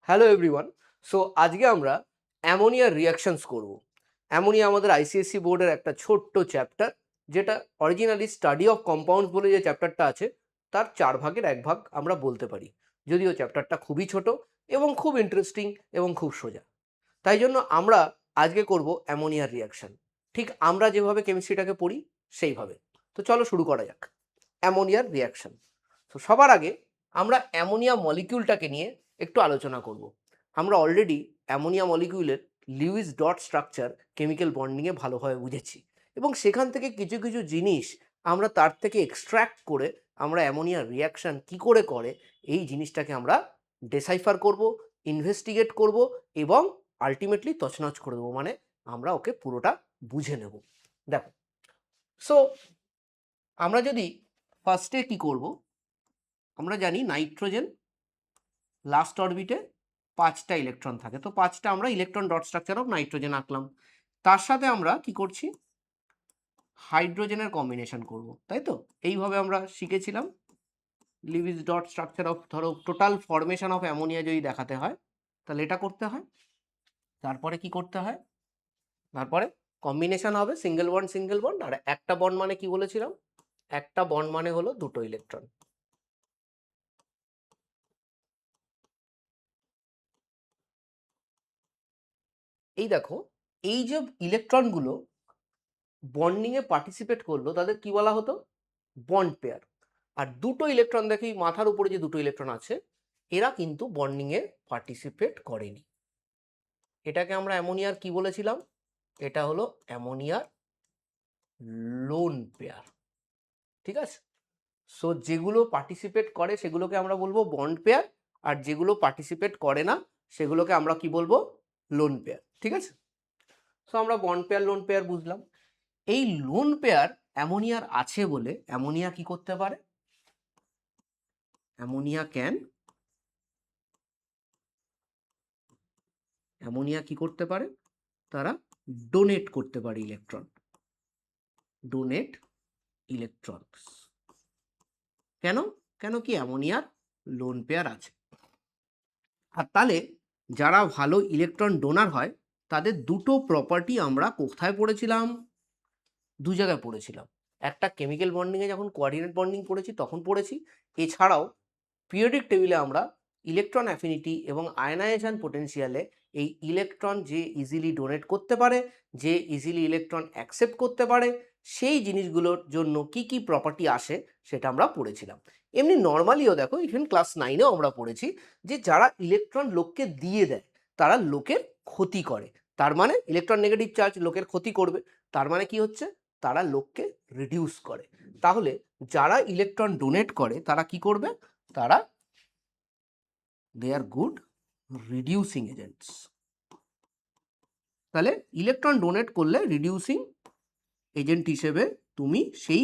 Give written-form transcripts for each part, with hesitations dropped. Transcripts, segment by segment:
Hello everyone. So আজকে আমরা অ্যামোনিয়ার reactions করব। অ্যামোনিয়া আমাদের আইসিএসসি বোর্ডের একটা ছোট্ট চ্যাপ্টার, যেটা অরিজিনালি স্টাডি অফ কম্পাউন্ডস বলে যে চ্যাপ্টারটা আছে তার 4 ভাগের 1 ভাগ আমরা বলতে পারি। যদিও চ্যাপ্টারটা খুবই ছোট এবং খুব ইন্টারেস্টিং এবং খুব সোজা। তাই জন্য আমরা আজকে করব অ্যামোনিয়ার রিঅ্যাকশন। ঠিক আমরা যেভাবে কেমিস্ট্রিটাকে পড়ি সেইভাবে। তো চলো শুরু করা যাক। অ্যামোনিয়ার রিঅ্যাকশন। তো সবার আগে আমরা অ্যামোনিয়া মলিকিউলটাকে নিয়ে একটু আলোচনা করব। আমরা অলরেডি অ্যামোনিয়া মলিকিউলের লিউইস ডট স্ট্রাকচার কেমিক্যাল বন্ডিংয়ে ভালোভাবে বুঝেছি এবং সেখান থেকে কিছু কিছু জিনিস আমরা তার থেকে এক্সট্র্যাক্ট করে আমরা অ্যামোনিয়ার রিঅ্যাকশন কি করে করে এই জিনিসটাকে আমরা ডিসাইফার করব, ইনভেস্টিগেট করব এবং আলটিমেটলি তছনছ করে দেবো, মানে আমরা ওকে পুরোটা বুঝে নেব। দেখো, সো আমরা যদি ফার্স্টে কি করব, আমরা জানি নাইট্রোজেন লাস্ট অরবিটে 5টা ইলেকট্রন থাকে, তো 5টা আমরা electron dot structure of nitrogen আঁকলাম। তার সাথে আমরা কি করছি, হাইড্রোজেনের কম্বিনেশন করব, তাই তো? এইভাবে আমরা শিখেছিলাম লিউইস ডট স্ট্রাকচার অফ, ধরো টোটাল ফরমেশন অফ অ্যামোনিয়া যদি দেখাতে হয় তাহলে এটা করতে হয়। তারপরে কি করতে হয়, তারপরে কম্বিনেশন হবে সিঙ্গেল বন্ড, আর একটা বন্ড মানে কি বলেছিলাম, একটা বন্ড মানে হলো দুটো ইলেকট্রন। এই দেখো, এই যে ইলেকট্রনগুলো বন্ডিংয়ে পার্টিসিপেট করলো তাদের কি বলা হতো, বন্ড পেয়ার। আর দুটো ইলেকট্রন, দেখি মাথার উপরে যে দুটো ইলেকট্রন আছে, এরা কিন্তু বন্ডিংয়ে পার্টিসিপেট করেনি। এটাকে আমরা অ্যামোনিয়ার কি বলেছিলাম, এটা হলো অ্যামোনিয়ার লোন পেয়ার। ঠিক আছে? সো যেগুলো পার্টিসিপেট করে সেগুলোকে আমরা বলবো বন্ড পেয়ার, আর যেগুলো পার্টিসিপেট করে না সেগুলোকে আমরা কি বলবো, লোন পেয়ার। ঠিক আছে? সো আমরা বন্ড পেয়ার লোন পেয়ার বুঝলাম। এই লোন পেয়ার অ্যামোনিয়ার আছে বলে অ্যামোনিয়া কি করতে পারে, অ্যামোনিয়া ক্যান, অ্যামোনিয়া কি করতে পারে, তারা ডোনেট করতে পারে ইলেকট্রন, ডোনেট ইলেকট্রনস। কেন? কেন কি অ্যামোনিয়ার লোন পেয়ার আছে। আর তাহলে যারা ভালো ইলেকট্রন ডোনার হয় তাদের দুটো প্রপার্টি আমরা কোথায় পড়েছিলাম, দু জায়গায় পড়েছিলাম। একটা কেমিক্যাল বন্ডিংয়ে যখন কোঅর্ডিনেট বন্ডিং পড়েছি তখন পড়েছি, এছাড়াও পিরিয়ডিক টেবিলে আমরা ইলেকট্রন অ্যাফিনিটি এবং আয়নাইজেশন পোটেনশিয়ালে এই ইলেকট্রন যে ইজিলি ডোনেট করতে পারে, যে ইজিলি ইলেকট্রন অ্যাকসেপ্ট করতে পারে, সেই জিনিসগুলোর জন্য কি কি প্রপার্টি আসে সেটা আমরা পড়েছিলাম। এমনি নর্মালিও দেখো, ইভেন ক্লাস 9এও আমরা পড়েছি যে যারা ইলেকট্রন লোককে দিয়ে দেয় তারা লোকের ক্ষতি করে। তার মানে ইলেকট্রন নেগেটিভ চার্জ লোকের ক্ষতি করবে, তার মানে কি হচ্ছে, তারা লোককে রিডিউস করে। তাহলে যারা ইলেকট্রন ডোনেট করে তারা কি করবে, তারা দে আর গুড রিডিউসিং এজেন্টস। তাহলে ইলেকট্রন ডোনেট করলে রিডিউসিং এজেন্ট হিসেবে তুমি সেই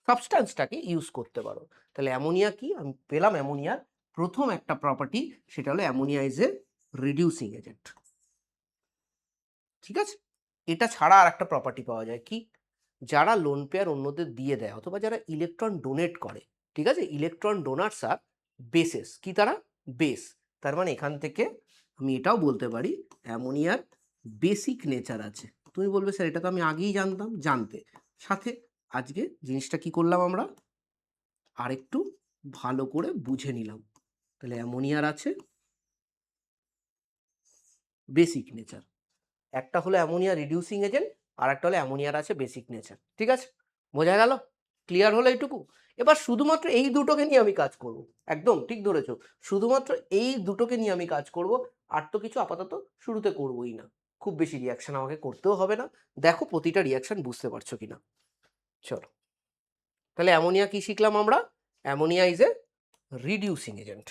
সাবস্ট্যান্সটাকে ইউজ করতে পারো। তাহলে অ্যামোনিয়া কি, আমি পেলাম অ্যামোনিয়ার প্রথম একটা প্রপার্টি, সেটা হলো ammonia is a reducing agent. ঠিক আছে? এটা ছাড়া আর একটা প্রপার্টি পাওয়া যায় কি, যারা লোন পেয়ার অন্যদের দিয়ে দেয় অথবা যারা ইলেকট্রন ডোনেট করে, ঠিক আছে, ইলেকট্রন ডোনার্স আর বেসেস, কি তারা বেস। তার মানে এখান থেকে আমি এটাও বলতে পারি অ্যামোনিয়ার বেসিক নেচার আছে। তুমি বলবে স্যার এটা তো আমি আগেই জানতাম, জানতে সাথে আজকে জিনিসটা কি করলাম, আমরা আরেকটু ভালো করে বুঝে নিলাম। তাহলে অ্যামোনিয়ার আছে বেসিক নেচার, একটা হলো অ্যামোনিয়া রিডিউসিং এজেন্ট, আর একটা হলো অ্যামোনিয়ার আছে বেসিক নেচার। ঠিক আছে, বোঝা গেল, ক্লিয়ার হলো এইটুকু। এবার শুধুমাত্র এই দুটোকে নিয়ে আমি কাজ করব, একদম ঠিক ধরেছো, শুধুমাত্র এই দুটোকে নিয়ে আমি কাজ করব, আর তো কিছু আপাতত শুরুতে করবোই না। খুব বেশি রিয়াকশন আমাকে করতেও হবে না, দেখো প্রতিটা রিয়াকশন বুঝতে পারছো কিনা। চলো, তাহলে অ্যামোনিয়া কি শিখলাম আমরা, ammonia is a reducing agent.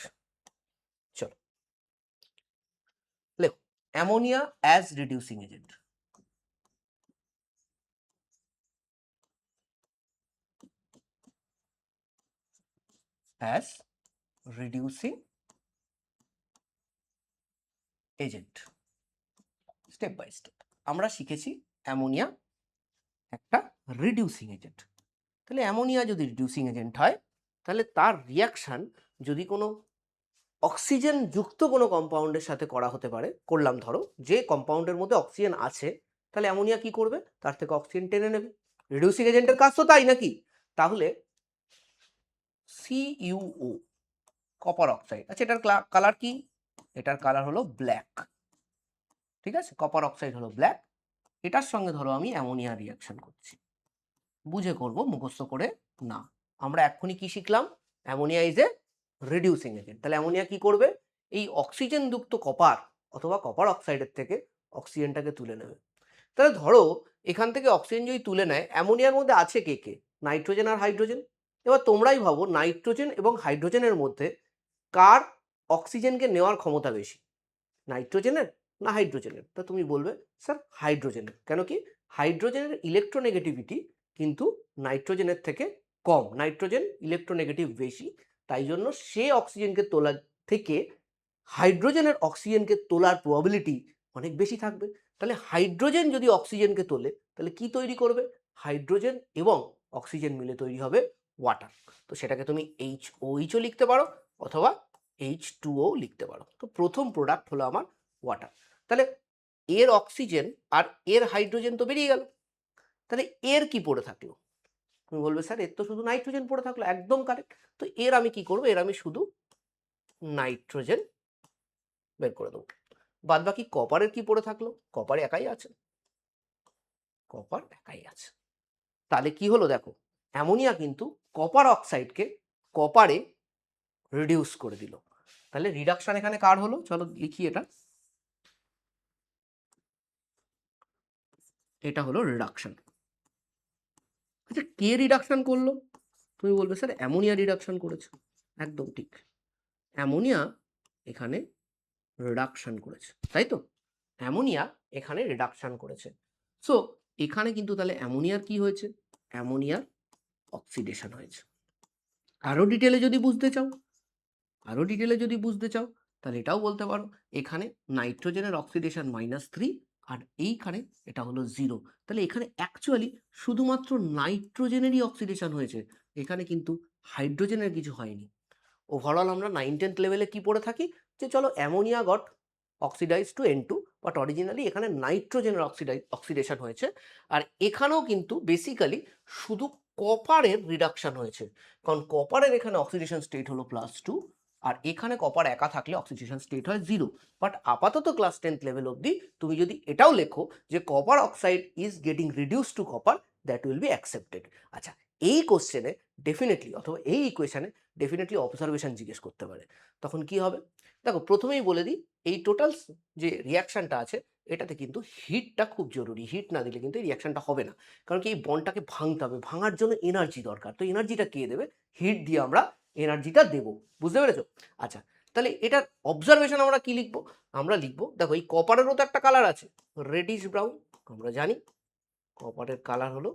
চলো লেখো, ammonia as reducing agent. As reducing agent, step by step আমরা শিখেছি অ্যামোনিয়া একটা রিডিউসিং এজেন্ট। তাহলে অ্যামোনিয়া যদি রিডিউসিং এজেন্ট হয় তাহলে তার রিয়াকশান যদি কোনো অক্সিজেন যুক্ত কোনো কম্পাউন্ডের সাথে করা হতে পারে, করলাম ধরো যে কম্পাউন্ডের মধ্যে অক্সিজেন আছে, তাহলে অ্যামোনিয়া কি করবে, তার থেকে অক্সিজেন টেনে নেবে। রিডিউসিং এজেন্টের কাজ তো তাই নাকি? তাহলে CuO, কপার অক্সাইড। আচ্ছা, এটার কালার কি? এটার কালার হলো ব্ল্যাক। ঠিক আছে, কপার অক্সাইড হলো ব্ল্যাক। এটার সঙ্গে ধরো আমি অ্যামোনিয়া রিয়াকশন করছি, বুঝে করব, মুখস্থ করে না। আমরা এক্ষুনি কি শিখলাম? Ammonia is a reducing agent. তাহলে অ্যামোনিয়া কি করবে? এই অক্সিজেন যুক্ত কপার অথবা কপার অক্সাইডের থেকে অক্সিজেনটাকে তুলে নেবে। তাহলে ধরো এখান থেকে অক্সিজেন যদি তুলে নেয়, অ্যামোনিয়ার মধ্যে আছে কে কে? নাইট্রোজেন আর হাইড্রোজেন। এবার তোমরাই ভাবো নাইট্রোজেন এবং হাইড্রোজেনের মধ্যে কার অক্সিজেনকে নেওয়ার ক্ষমতা বেশি, নাইট্রোজেনের না হাইড্রোজেনের? তা তুমি বলবে স্যার হাইড্রোজেনের। কেন কি? হাইড্রোজেনের ইলেকট্রোনেগেটিভিটি কিন্তু নাইট্রোজেনের থেকে কম, নাইট্রোজেন ইলেকট্রোনেগেটিভ বেশি, তাই জন্য সে অক্সিজেনকে তোলার থেকে হাইড্রোজেনের অক্সিজেনকে তোলার প্রবাবিলিটি অনেক বেশি থাকবে। তাহলে হাইড্রোজেন যদি অক্সিজেনকে তোলে, তাহলে কি তৈরি করবে? হাইড্রোজেন এবং অক্সিজেন মিলে তৈরি হবে ওয়াটার। তো সেটাকে তুমি HOHও লিখতে পারো অথবা H2O লিখতে পারো। তো প্রথম প্রোডাক্ট হলো আমার ওয়াটার। তাহলে এর অক্সিজেন আর এর হাইড্রোজেন তো বেরিয়ে গেল, তাহলে এর কি পড়ে থাকলো? তুমি বলবে স্যার এর তো শুধু নাইট্রোজেন পড়ে থাকলো। একদম কারেক্ট। তো এর আমি কি করবো? এর আমি শুধু নাইট্রোজেন বের করে দেবো। বাদ বাকি কপারের কি পড়ে থাকলো? কপার একাই আছে, কপার একাই আছে। তাহলে কি হলো দেখো, অ্যামোনিয়া কিন্তু কপার অক্সাইডকে কপারে রিডিউস করে দিল। তাহলে রিডাকশন এখানে কার হলো? চলো লিখি এটা। এটা হলো রিডাকশন। আচ্ছা, কে রিডাকশন করলো? তুমি বলবে স্যার অ্যামোনিয়া রিডাকশন করেছে। একদম ঠিক, অ্যামোনিয়া এখানে রিডাকশন করেছে, তাই তো? অ্যামোনিয়া এখানে রিডাকশন করেছে। সো এখানে কিন্তু তাহলে অ্যামোনিয়ার কি হয়েছে? অ্যামোনিয়ার অক্সিডেশন হয়েছে। আরো ডিটেলে যদি বুঝতে চাও, আরো ডিটেলে যদি বুঝতে চাও, তাহলে এটাও বলতে পারো এখানে নাইট্রোজেনের অক্সিডেশন -3 আর এইখানে এটা হলো 0। তাহলে এখানে অ্যাকচুয়ালি শুধুমাত্র নাইট্রোজেনেরই অক্সিডেশন হয়েছে, এখানে কিন্তু হাইড্রোজেনের কিছু হয়নি। ওভারঅল আমরা 9-10th লেভেলে কি পড়ে থাকি, যে চলো ammonia got oxidise to N2, but originally এখানে নাইট্রোজেনের অক্সিডেশন হয়েছে। আর এখানেও কিন্তু বেসিক্যালি শুধু কপারের রিডাকশন হয়েছে, কারণ কপারের এখানে অক্সিডেশন স্টেট হলো +2 আর এখানে কপার একা থাকলে অক্সিডেশন স্টেট হয় 0। বাট আপাতত ক্লাস 10th লেভেল অবধি তুমি যদি এটাও লেখো যে copper oxide is getting reduce to copper, that will be accepted. আচ্ছা, এই কোশ্চেনে ডেফিনেটলি অথবা এই ইকুয়েশনে ডেফিনেটলি অবজারভেশন জিজ্ঞেস করতে পারে। তখন কি হবে? দেখো প্রথমেই বলে দিই, এই টোটাল যে রিয়াকশনটা আছে এটাতে কিন্তু হিটটা খুব জরুরি। হিট না দিলে কিন্তু এই রিয়াকশনটা হবে না, কারণ কি এই বন্ডটাকে ভাঙতে হবে, ভাঙার জন্য এনার্জি দরকার। তো এনার্জিটা কে দেবে? হিট দিয়ে আমরা এনার্জিটা দেবো। বুঝতে পেরেছো? আচ্ছা, তাহলে এটার অবজারভেশন আমরা কি লিখবো? আমরা লিখবো, দেখো এই কপারেরও তো একটা কালার আছে, রেডিশ ব্রাউন। আমরা জানি কপারের কালার হলো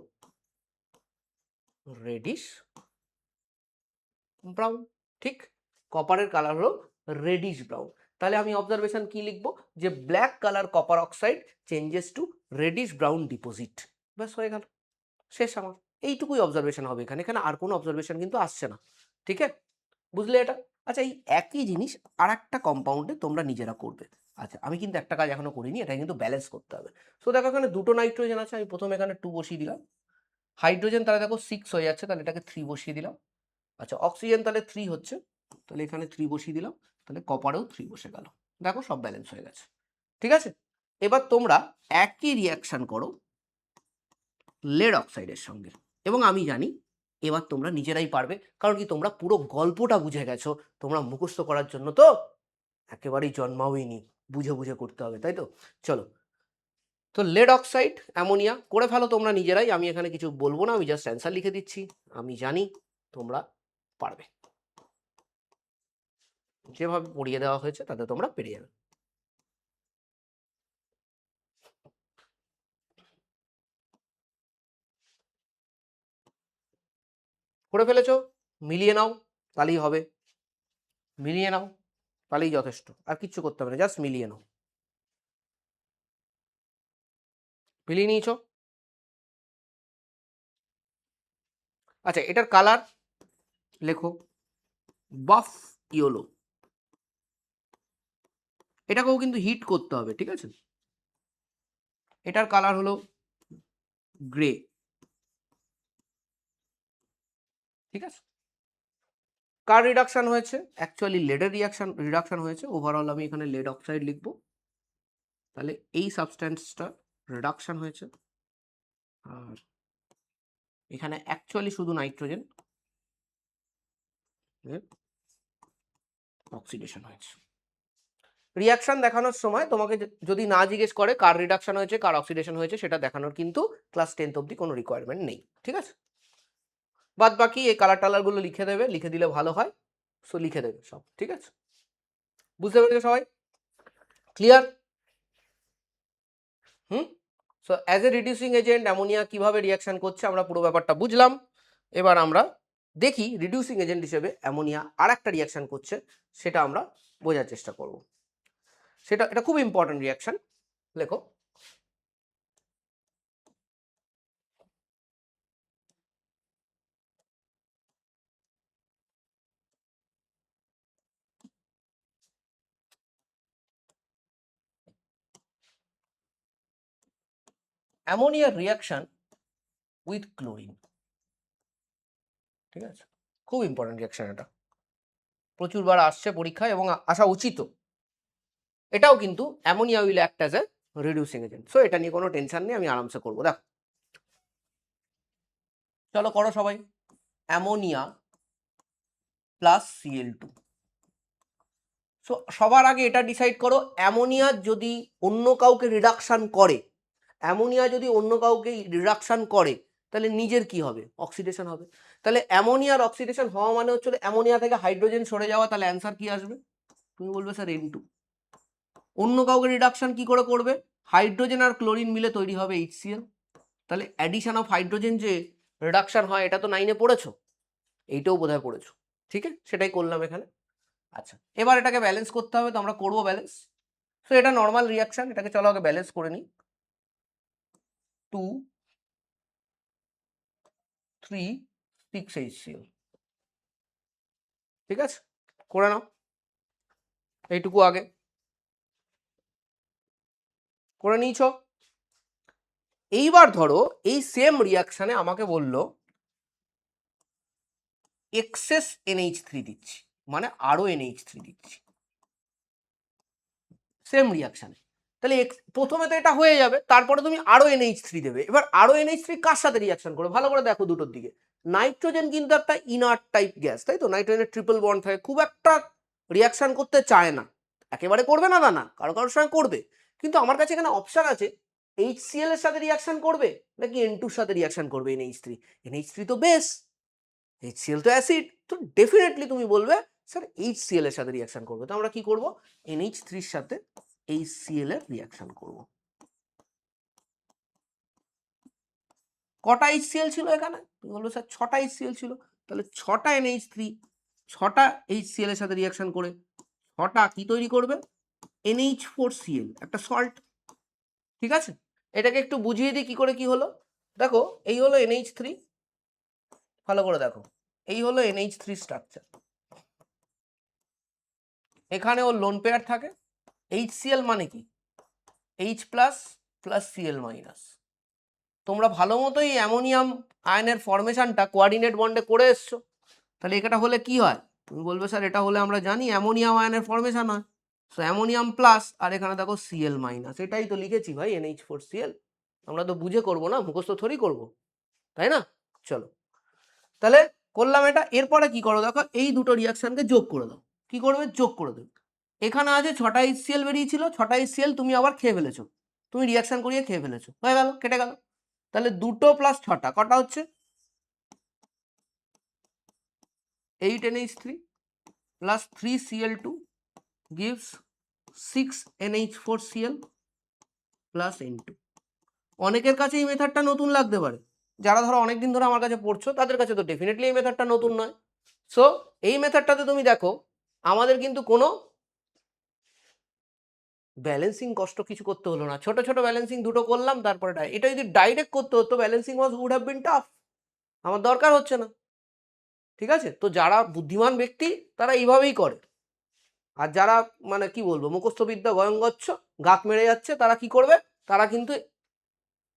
রেডিশ ব্রাউন। ঠিক, কপারের কালার হলো রেডিশ ব্রাউন। তাহলে আমি অবজারভেশন কি লিখবো? যে black colour copper oxide changes to radish brown deposit. ব্যাস হয়ে গেল, শেষ আমার। এইটুকুই অবজারভেশন হবে এখানে, এখানে আর কোনো অবজারভেশন কিন্তু আসছে না। ঠিক আছে, বুঝলে এটা? আচ্ছা, এই একই জিনিস আর একটা কম্পাউন্ডে তোমরা নিজেরা করবে। আচ্ছা, আমি কিন্তু একটা কাজ এখনো করিনি, এটা কিন্তু ব্যালেন্স করতে হবে। সো দেখো এখানে দুটো নাইট্রোজেন আছে, আমি প্রথমে এখানে 2 বসিয়ে দিলাম। হাইড্রোজেন তাহলে দেখো 6 হয়ে যাচ্ছে, তাহলে এটাকে 3 বসিয়ে দিলাম। আচ্ছা, অক্সিজেন তাহলে 3 হচ্ছে, তাহলে এখানে 3 বসিয়ে দিলাম। তাহলে কপারেও 3 বসে গেল। দেখো সব ব্যালেন্স হয়ে গেছে। ঠিক আছে, এবার তোমরা একই রিয়াকশন করো লেড অক্সাইডের সঙ্গে, এবং আমি জানি এবার তোমরা নিজেরাই পারবে, কারণ কি তোমরা পুরো গল্পটা বুঝে গেছো। তোমরা মুখস্থ করার জন্য তো একেবারেই জন্মাওইনি, বুঝে বুঝে করতে হবে, তাই তো? চলো, তো লেড অক্সাইড অ্যামোনিয়া করে ফেলো তোমরা নিজেরাই, আমি এখানে কিছু বলবো না, আমি জাস্ট অ্যান্সার লিখে দিচ্ছি। আমি জানি তোমরা পারবে, যেভাবে পড়িয়ে দেওয়া হয়েছে তাতে তোমরা পেরে যাবে। করে ফেলেছো? মিলিয়ে নাও, তাহলেই হবে। মিলিয়ে নাও, তাহলেই যথেষ্ট, আর কিচ্ছু করতে হবে না, জাস্ট মিলিয়ে নাও। মিলিয়ে নিয়েছো? আচ্ছা, এটার কালার লেখো বাফ ইয়েলো। এটাকেও কিন্তু হিট করতে হবে, ঠিক আছে? এটার কালার হলো গ্রে, ঠিক আছে? কার রিডাকশন হয়েছে? অ্যাকচুয়ালি লেডের রিডাকশন হয়েছে। ওভারঅল আমি এখানে লেড অক্সাইড লিখব। তাহলে এই সাবস্ট্যান্সটা রিডাকশন হয়েছে, আর এখানে অ্যাকচুয়ালি শুধু নাইট্রোজেন অক্সিডেশন হয়েছে। রিয়াকশন দেখানোর সময় তোমাকে যদি না জিজ্ঞেস করে কার রিডাকশন হয়েছে কার অক্সিডেশন হয়েছে, সেটা দেখানোর কিন্তু ক্লাস 10th অবধি কোনো রিকোয়ারমেন্ট নেই, ঠিক আছে? বাদ বাকি এই কালার টালারগুলো লিখে দেবে, লিখে দিলে ভালো হয়। সো লিখে দেবে সব, ঠিক আছে? বুঝতে পেরেছো সবাই? Clear? Hmm. So as a reducing agent ammonia কিভাবে রিয়াকশন করছে আমরা পুরো ব্যাপারটা বুঝলাম। এবার আমরা দেখি রিডিউসিং এজেন্ট হিসেবে অ্যামোনিয়া আর একটা রিয়াকশন করছে, সেটা আমরা বোঝার চেষ্টা করব। এটা খুব ইম্পর্টেন্ট রিয়াকশন। লেখো অ্যামোনিয়ার রিয়াকশন উইথ ক্লোরিন, ঠিক আছে? খুব ইম্পর্টেন্ট রিয়াকশন, এটা প্রচুরবার আসছে পরীক্ষায় এবং আসা উচিত। এটাও কিন্তু ammonia will act as a reducing agent. So এটা নিয়ে কোনো টেনশন নেই, আমি আরামসে করবো। দেখো চলো করো সবাই। Ammonia plus Cl2। সো সবার আগে এটা ডিসাইড করো, অ্যামোনিয়া যদি অন্য কাউকে রিডাকশন করে, অ্যামোনিয়া যদি অন্য কাউকে রিডাকশন করে, তাহলে নিজের কি হবে? অক্সিডেশন হবে। তাহলে অ্যামোনিয়ার অক্সিডেশন হওয়া মানে হচ্ছে অ্যামোনিয়া থেকে হাইড্রোজেন সরে যাওয়া। তাহলে অ্যান্সার কি আসবে? তুমি বলবে স্যার N2। অন্য কাউকে রিডাকশন কি করে করবে? হাইড্রোজেন আর ক্লোরিন মিলে তৈরি হবে HCl। তাহলে অ্যাডিশন অফ হাইড্রোজেন যে রিডাকশন হয়, এটা তো 9-এ পড়েছো, এইটাও বোধহয় পড়েছো, ঠিক আছে? সেটাই করলাম এখানে। আচ্ছা, এবার এটাকে ব্যালেন্স করতে হবে, তো আমরা করবো ব্যালেন্স। তো এটা নর্মাল রিয়াকশন, এটাকে চলো আগে ব্যালেন্স করে নিই। 2 3 6 HCl, ঠিক আছে? করে নাও এইটুকু আগে করে নিয়েছ। এইবার ধরো এই সেম রিয়াকশানে আমাকে বলল এক্সেস NH3 দিচ্ছি, মানে আরো NH3 দিচ্ছি সেম রিয়াকশানে। তাহলে প্রথমে তো এটা হয়ে যাবে, তারপরে তুমি আরো NH3 দেবে। এবার আরো NH3 কার সাথে রিয়াকশন করবে? ভালো করে দেখো দুটোর দিকে। নাইট্রোজেন কিন্তু একটা ইনার্ট টাইপ গ্যাস, তাই তো? নাইট্রোজেনের ট্রিপল বন্ড থাকে, খুব একটা রিয়াকশন করতে চায় না। একেবারে করবে না তা না, কারো কারোর সঙ্গে করবে। কিন্তু আমার কাছে এখানে অপশন আছে, HCl এর সাথে রিয়াকশন করবে নাকি N2 এর সাথে রিয়াকশন করবে NH3। NH3 তো বেস, HCl তো অ্যাসিড, তো ডেফিনেটলি তুমি বলবে স্যার HCl এর সাথে রিয়াকশন করবে। তো আমরা কি করব? NH3 এর সাথে HCl এর রিয়াকশন করব। কটা HCl ছিল এখানে? তুমি বলবে স্যার 6টা HCl ছিল। তাহলে 6টা NH3 6টা HCl এর সাথে রিয়াকশন করে 6টা কি তৈরি করবে? NH4Cl, একটা সল্ট, ঠিক আছে? এটাকে একটু বুঝিয়ে দিই কি করে কি হলো। দেখো এই হলো NH3, ভালো করে দেখো, এই হলো NH3 স্ট্রাকচার। এখানে ওর লোন পেয়ার থাকে। HCl মানে কি? H plus plus Cl minus. তোমরা ভালো মতোই অ্যামোনিয়াম আয়নের ফরমেশনটা কোঅর্ডিনেট বন্ডে করে এসছো। তাহলে এটা হলে কি হয়? তুমি বলবে স্যার এটা হলে আমরা জানি অ্যামোনিয়াম আয়নের ফরমেশন হয়। সো অ্যামোনিয়াম প্লাস, আর এখানে দেখো Cl মাইনাস। এটাই তো লিখেছি ভাই, NH4Cl। আমরা তো বুঝে করবো না, মুখস্থ থরি করবো, তাই না? চলো তাহলে করলাম এটা। এরপরে কি করো দেখো, এই দুটো রিয়াকশনকে যোগ করে দাও। কি করবে? যোগ করে দেবে। এখানে আছে 6টা HCl বেরিয়েছিল, 6টা HCl তুমি আবার খেয়ে ফেলেছো, তুমি রিয়াকশন করিয়ে খেয়ে ফেলেছো, হয়ে গেল, কেটে গেল। তাহলে 2 প্লাস 6টা কটা হচ্ছে? 8 NH3 plus 3 Cl2 gives 6 NH4Cl plus N2। অনেকের কাছে এই মেথডটা নতুন লাগতে পারে, যারা ধরো অনেকদিন ধরে আমার কাছে পড়ছো তাদের কাছে তো ডেফিনেটলি এই মেথডটা নতুন নয়। সো এই মেথডটাতে তুমি দেখো আমাদের কিন্তু কোনো ব্যালেন্সিং কষ্ট কিছু করতে হলো না। ছোট ছোট ব্যালেন্সিং দুটো করলাম, তারপরে এটা যদি ডাইরেক্ট করতে হতো, balancing would have been tough. আমার দরকার হচ্ছে না, ঠিক আছে? তো যারা বুদ্ধিমান ব্যক্তি তারা এইভাবেই করে। আর যারা মানে কি বলবো মুখস্থবিদ্যা গয়ঙ্গচ্ছ গাত মেরে যাচ্ছে তারা কি করবে, তারা কিন্তু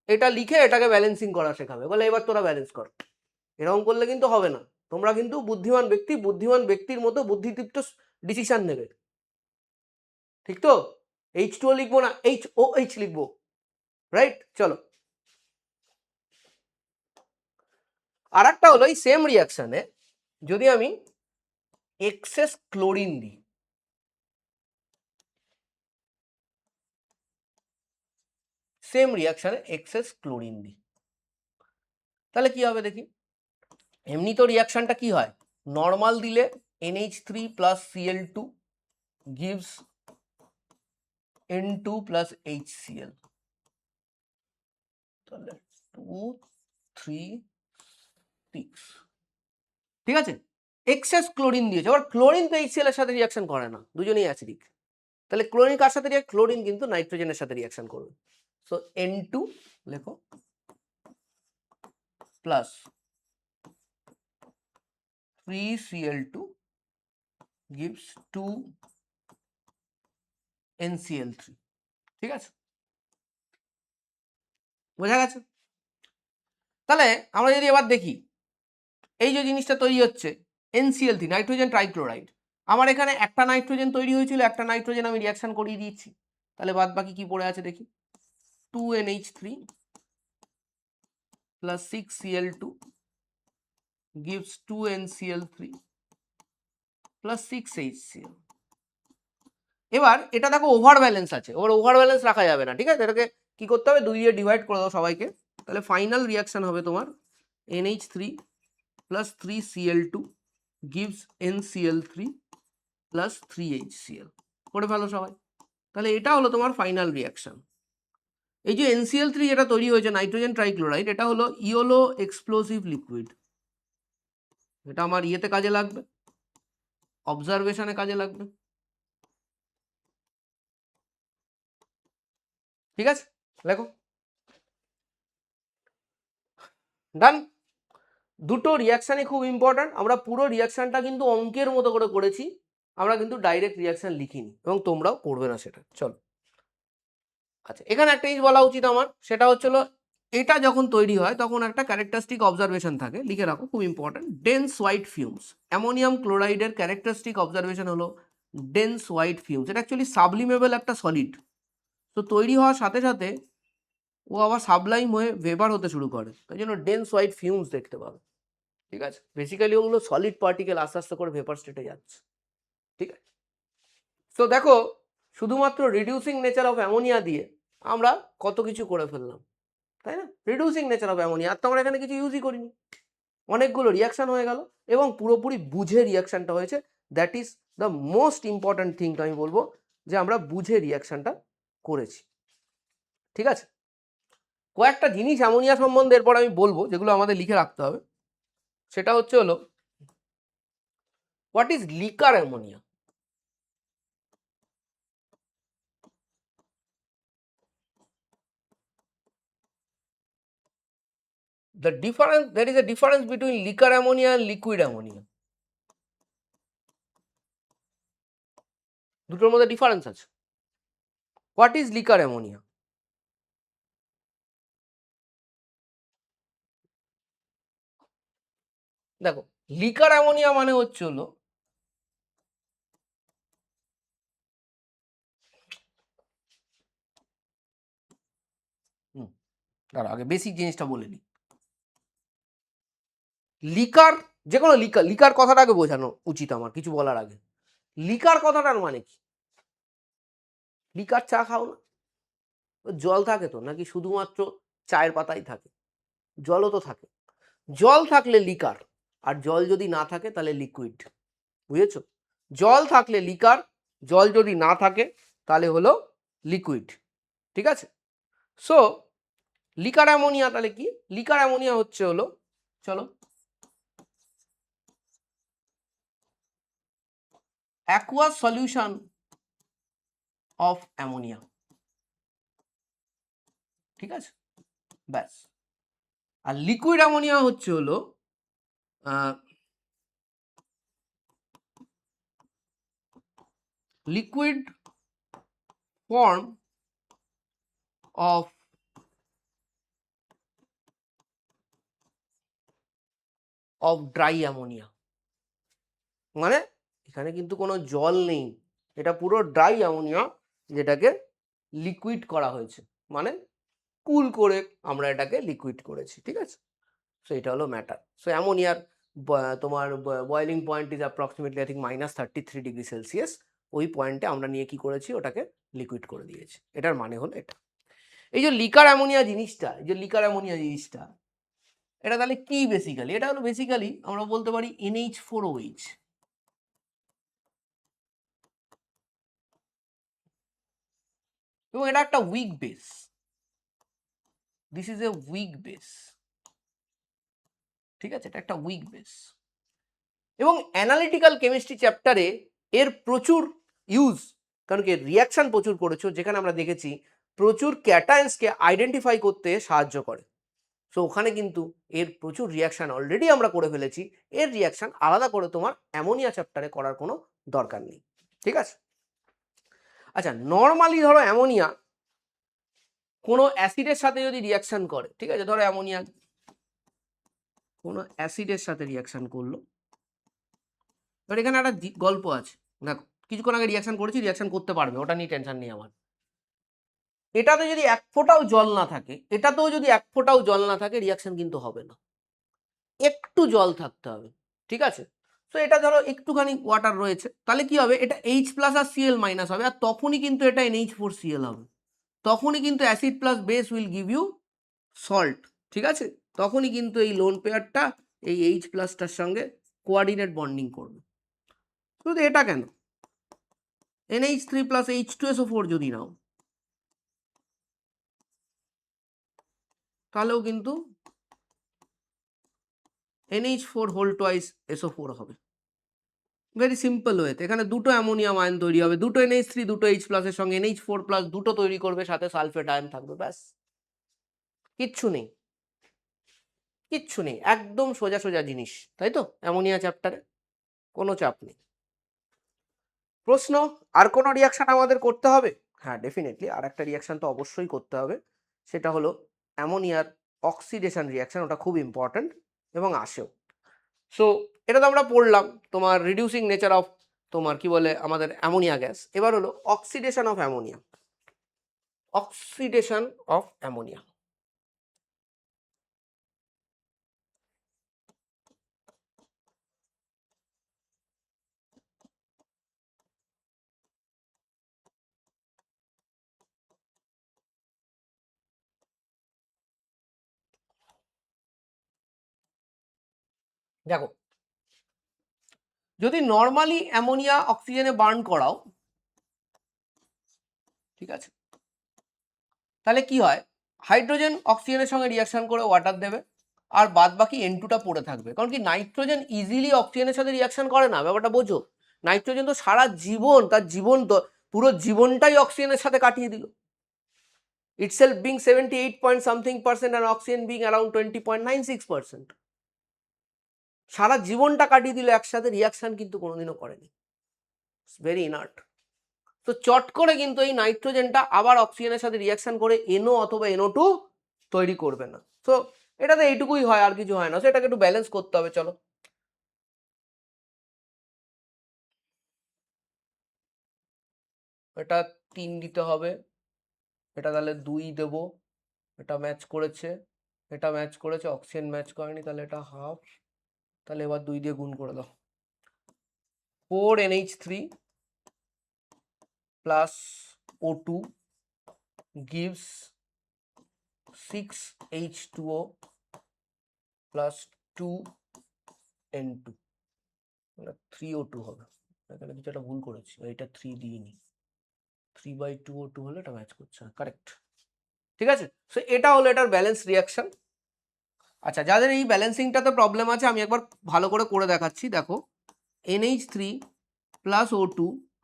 এটা লিখে এটাকে ব্যালেন্সিং করা শেখাবে, বলে এবার তোরা ব্যালেন্স কর। এরকম করলে কিন্তু হবে না। তোমরা কিন্তু বুদ্ধিমান ব্যক্তির মতো বুদ্ধিদীপ্ত ডিসিশন নেবে, ঠিক তো? H2O লিখবো না HOH লিখবো, রাইট? চলো, আর একটা হলো এই সেম রিয়াকশনে যদি আমি এক্সেস ক্লোরিন দিই, সেম রিয়াকশনে এক্সেস ক্লোরিন দিই, তাহলে কি হবে দেখি। এমনি তো রিয়াকশনটা কি হয়, নর্মাল দিলে NH3 plus Cl2 gives N2 plus HCl, তাহলে 2 3 6, ঠিক আছে? এক্সেস ক্লোরিন দিয়েছে, আবার ক্লোরিন তো HCl এর সাথে রিয়াকশন করে না, দুজনেই অ্যাসিডিক, তাহলে ক্লোরিন কার সাথে রিয়াক্ট, ক্লোরিন কিন্তু নাইট্রোজেনের সাথে রিয়াকশন করবে। সো N2 লেখো প্লাস 3Cl2 gives 2 NCl3, ঠিক আছে? বোঝা গেছে? তাহলে আমরা যদি এবার দেখি এই যে জিনিসটা তৈরি হচ্ছে NCl3 নাইট্রোজেন ট্রাইক্লোরাইড, আমার এখানে একটা নাইট্রোজেন তৈরি হয়েছিল, একটা নাইট্রোজেন আমি রিয়াকশন করিয়ে দিয়েছি, তাহলে বাদ বাকি কি পড়ে আছে দেখি, 2NH3 plus 6Cl2 gives 2NCl3 plus 6HCl। এবার এটা দেখো ওভার ব্যালেন্স আছে, ওভার ব্যালেন্স রাখা যাবে না, ঠিক আছে? এটাকে কি করতে হবে, 2 দিয়ে ডিভাইড করে দাও সবাইকে, তাহলে ফাইনাল রিয়াকশন হবে তোমার NH3 plus 3Cl2 gives NCl3 plus 3HCl, করে ফেলো সবাই। তাহলে এটা হলো তোমার ফাইনাল রিয়াকশন। এই যে NCl3 যেটা তৈরি হয়েছে নাইট্রোজেন ট্রাইক্লোরাইড, এটা হলো ইওলো এক্সপ্লোসিভ লিকুইড, এটা আমার ইয়েতে কাজে লাগবে, অবজারভেশনে কাজে লাগবে, ঠিক আছে? লেখো, ডান। দুটো রিয়াকশানই খুব ইম্পর্ট্যান্ট, আমরা পুরো রিয়াকশানটা কিন্তু অঙ্কের মতো করে করেছি, আমরা কিন্তু ডাইরেক্ট রিয়াকশান লিখিনি এবং তোমরাও করবে না সেটা। চলো, আচ্ছা, এখানে একটা জিনিস বলা উচিত আমার, সেটা হচ্ছিল এটা যখন তৈরি হয় তখন একটা ক্যারেক্টারিস্টিক অবজারভেশন থাকে, লিখে রাখো, খুব important, dense white fumes. Ammonium ক্লোরাইডের ক্যারেক্টারিস্টিক অবজারভেশন হলো ডেন্স হোয়াইট ফিউমস। এটা অ্যাকচুয়ালি সাবলিমেবল একটা সলিড, তো তৈরি হওয়ার সাথে সাথে ও আবার সাবলাইম হয়ে ভেপার হতে শুরু করে, তাই জন্য ডেন্স হোয়াইট ফিউমস দেখতে পাবে, ঠিক আছে? বেসিক্যালি ওগুলো সলিড পার্টিকেল আস্তে আস্তে করে ভেপার স্টেটে যাচ্ছে, ঠিক আছে? তো দেখো, শুধুমাত্র রিডিউসিং নেচার অফ অ্যামোনিয়া দিয়ে আমরা কত কিছু করে ফেললাম, তাই না? রিডিউসিং নেচার অফ অ্যামোনিয়া, আর তো আমরা এখানে কিছু ইউজই করিনি, অনেকগুলো রিয়াকশন হয়ে গেল এবং পুরোপুরি বুঝে রিয়াকশনটা হয়েছে। That is the most important থিংটা আমি বলবো, যে আমরা বুঝে রিয়াকশনটা করেছি, ঠিক আছে? কয়েকটা জিনিস অ্যামোনিয়া সম্বন্ধে এরপর আমি বলবো যেগুলো আমাদের লিখে রাখতে হবে, সেটা হচ্ছে হলো what is liquor ammonia. The difference, there is a difference between liquor ammonia and liquid ammonia. দুটোর মধ্যে ডিফারেন্স আছে। What is liquor ammonia? দেখো, লিকার অ্যামোনিয়া মানে হচ্ছে হলো দাঁড়া আগে বেসিক জিনিসটা বলে নিই। লিকার, যে কোনো লিকার, লিকার কথাটা আগে বোঝানো উচিত আমার কিছু বলার আগে। লিকার কথাটার মানে কি? লিকার চা খাও না, জল থাকে তো, নাকি শুধুমাত্র চায়ের পাতাই থাকে? জলও তো থাকে। জল থাকলে লিকার, আর জল যদি না থাকে তাহলে লিকুইড, বুঝেছো? জল থাকলে লিকার, জল যদি না থাকে তাহলে হলো লিকুইড, ঠিক আছে? সো লিকার অ্যামোনিয়া তাহলে কি? লিকার অ্যামোনিয়া হচ্ছে হলো, চলো, অ্যাকুয়াস সলিউশন অফ অ্যামোনিয়া, ঠিক আছে? ব্যাস। আর লিকুইড অ্যামোনিয়া হচ্ছে হলো liquid form of dry ammonia, মানে এখানে কিন্তু কোনো জল নেই, এটা পুরো ড্রাই অ্যামোনিয়া যেটাকে লিকুইড করা হয়েছে, মানে কুল করে আমরা এটাকে লিকুইড করেছি, ঠিক আছে। সো এটা হলো ম্যাটার। সো অ্যামোনিয়ার তোমার boiling point is approximately I think -33°C। ওই পয়েন্টে আমরা নিয়ে কি করেছি, ওটাকে লিকুইড করে দিয়েছি। এটার মানে হলো এটা। এই যে লিকার অ্যামোনিয়া জিনিসটা, এটা তাহলে কি বেসিক্যালি? এটা হলো বেসিক্যালি আমরা বলতে পারি NH4OH, এবং এটা একটা week base. This is a week base, ঠিক আছে, এটা একটা উইক বেস। এবং অ্যানালিটিক্যাল কেমিস্ট্রি চ্যাপ্টারে এর প্রচুর ইউজ, কারণ কি রিয়াকশন প্রচুর করেছো, যেখানে আমরা দেখেছি প্রচুর ক্যাটায়ন্সকে আইডেন্টিফাই করতে সাহায্য করে। সো ওখানে কিন্তু এর প্রচুর রিয়াকশন অলরেডি আমরা করে ফেলেছি, এর রিয়াকশন আলাদা করে তোমার অ্যামোনিয়া চ্যাপ্টারে করার কোনো দরকার নেই, ঠিক আছে। আচ্ছা, নর্মালি ধরো অ্যামোনিয়া কোনো অ্যাসিডের সাথে যদি রিয়াকশন করে, ঠিক আছে, ধরো অ্যামোনিয়া কোনো অ্যাসিডের সাথে রিয়াকশন করলো, এবার এখানে একটা গল্প আছে, দেখো কিছুক্ষণ আগে রিয়াকশন করেছি, রিয়াকশন করতে পারবে, ওটা নিয়ে টেনশন নেই আমার। এটাতে যদি এক ফোঁটাও জল না থাকে, এটাতেও যদি এক ফোঁটাও জল না থাকে, রিয়াকশন কিন্তু হবে না, একটু জল থাকতে হবে, ঠিক আছে। তো এটা ধরো একটুখানি ওয়াটার রয়েছে, তাহলে কি হবে, এটা H প্লাস আর Cl মাইনাস হবে, আর তখনই কিন্তু এটা NH4Cl হবে, তখনই কিন্তু acid plus base will give you salt, ঠিক আছে। তখনই কিন্তু এই লোন পেয়ারটা এই H প্লাসটার সঙ্গে কোয়ার্ডিনেট বন্ডিং করবে। শুধু এটা কেন, NH3 প্লাস H2SO4 যদি নাও, তাহলেও কিন্তু NH4 হোল টুয়াইস SO4 হবে। ভেরি সিম্পল ওয়েতে এখানে দুটো অ্যামোনিয়াম আয়ন তৈরি হবে, দুটো NH3 দুটো H প্লাসের সঙ্গে NH4 প্লাস দুটো তৈরি করবে, সাথে সালফেট আয়ন থাকবে, ব্যাস, কিচ্ছু নেই, কিচ্ছু নেই, একদম সোজা সোজা জিনিস, তাই তো অ্যামোনিয়া চ্যাপ্টারে কোনো চাপ নেই। প্রশ্ন, আর কোনো রিয়াকশন আমাদের করতে হবে? হ্যাঁ, ডেফিনেটলি আর একটা রিয়াকশন তো অবশ্যই করতে হবে, সেটা হলো অ্যামোনিয়ার অক্সিডেশন রিয়াকশন, ওটা খুব ইম্পর্ট্যান্ট এবং আসেও। সো এটা তো আমরা পড়লাম তোমার রিডিউসিং নেচার অফ তোমার কি বলে আমাদের অ্যামোনিয়া গ্যাস। এবার হলো oxidation of ammonia. Oxidation of ammonia, দেখো যদি নর্মালি অ্যামোনিয়া অক্সিজেনে বার্ন করাও, ঠিক আছে, তাহলে কি হয়, হাইড্রোজেন অক্সিজেনের সঙ্গে রিয়াকশন করে ওয়াটার দেবে, আর বাদ বাকি N2টা পড়ে থাকবে, কারণ কি নাইট্রোজেন ইজিলি অক্সিজেনের সাথে রিয়াকশন করে না, ব্যাপারটা বোঝো। নাইট্রোজেন তো সারা জীবন, তার জীবন পুরো জীবনটাই অক্সিজেনের সাথে কাটিয়ে দিল, itself being 78 point something percent and oxygen being around 20.96%, সারা জীবনটা কাটিয়ে দিল একসাথে, রিয়াকশন কিন্তু কোনোদিনও করেনি, ভেরি ইনার্ট। তো চট করে কিন্তু এই নাইট্রোজেনটা আবার অক্সিজেনের সাথে রিয়াকশন করে NO অথবা NO2 তৈরি করবে না। তো এটাতে এইটুকুই হয়, আর কিছু হয় না, সেটাকে একটু ব্যালেন্স করতে হবে। চলো, এটা 3 দিতে হবে, এটা তাহলে 2 দেবো, এটা ম্যাচ করেছে, এটা ম্যাচ করেছে, অক্সিজেন ম্যাচ করেনি, তাহলে এটা হাফ, তাহলে এবার 2 দিয়ে গুণ করে দাও, 4NH3 plus O2 gives 6H2O plus 2N2, 3O2 হবে, এখানে কিছু একটা ভুল করেছি, এটা 3 দিইনি, 3/2O2 হলে এটা ম্যাচ করছে, কারেক্ট, ঠিক আছে। সো এটা হলো এটার ব্যালেন্স রিয়াকশন। আচ্ছা, যাদের এই ব্যালেন্সিংটাতে প্রবলেম আছে, আমি একবার ভালো করে দেখাচ্ছি, দেখো NH3 প্লাস O2,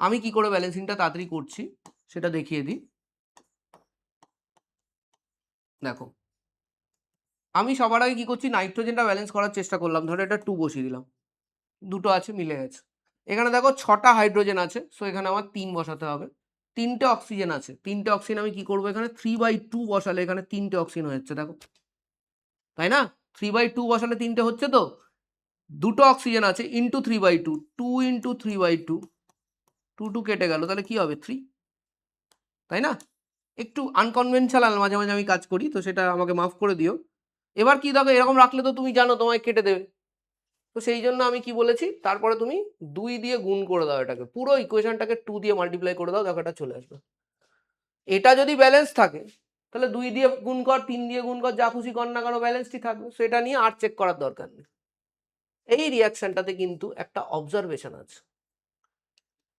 আমি কি করে ব্যালেন্সিংটা তাড়াতাড়ি করছি সেটা দেখিয়ে দিই। দেখো আমি সবার আগে কি করছি, নাইট্রোজেনটা ব্যালেন্স করার চেষ্টা করলাম, ধরো এটা 2 বসিয়ে দিলাম, দুটো আছে মিলে গেছে, এখানে দেখো 6টা হাইড্রোজেন আছে, সো এখানে আমার 3 বসাতে হবে। 3টে অক্সিজেন আছে, 3টে অক্সিজেন আমি কি করবো, এখানে 3/2 বসালে এখানে 3টে অক্সিজেন হয়ে যাচ্ছে, দেখো তাই না? 3/2 বসালে 3টে হচ্ছে তো। 2টো অক্সিজেন আছে ইন্টু 3/2, 2 ইন্টু 3/2, 2 কেটে গেল, তাহলে কি হবে 3, তাই না? একটু আনকনভেনশনাল মাঝে মাঝে আমি কাজ করি, তো সেটা আমাকে মাফ করে দিও। এবার কি দেখো, এরকম রাখলে তো তুমি জানো তোমায় কেটে দেবে, তো সেই জন্য আমি কি বলেছি, তারপরে তুমি 2 দিয়ে গুণ করে দাও, এটাকে পুরো ইকুয়েশনটাকে 2 দিয়ে মাল্টিপ্লাই করে দাও, দেখো এটা চলে আসবে। এটা যদি ব্যালেন্স থাকে তাহলে 2 দিয়ে গুণ কর, 3 দিয়ে গুণ কর, যা খুশি কর না কেন ব্যালেন্সই থাকবে, সেটা নিয়ে আর চেক করার দরকার নেই। এই রিয়াকশনটাতে কিন্তু একটা অবজারভেশন আছে।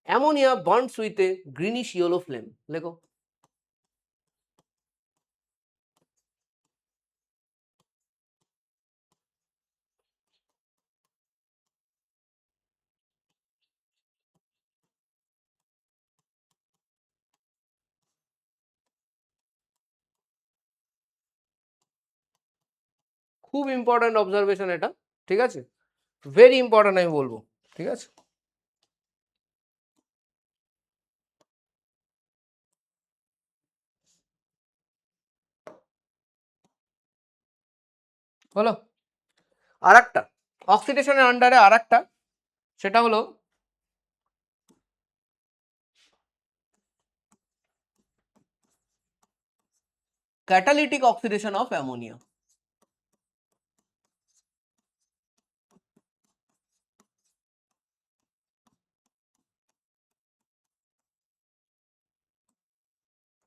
Ammonia bonds with a greenish yellow flame, লেখো। খুব ইম্পর্ট্যান্ট অবজারভেশন এটা, ঠিক আছে, ভেরি ইম্পর্ট্যান্ট আমি বলবো, ঠিক আছে। বলো আর একটা অক্সিডেশনের আন্ডারে আর একটা, সেটা হলো catalytic oxidation of ammonia.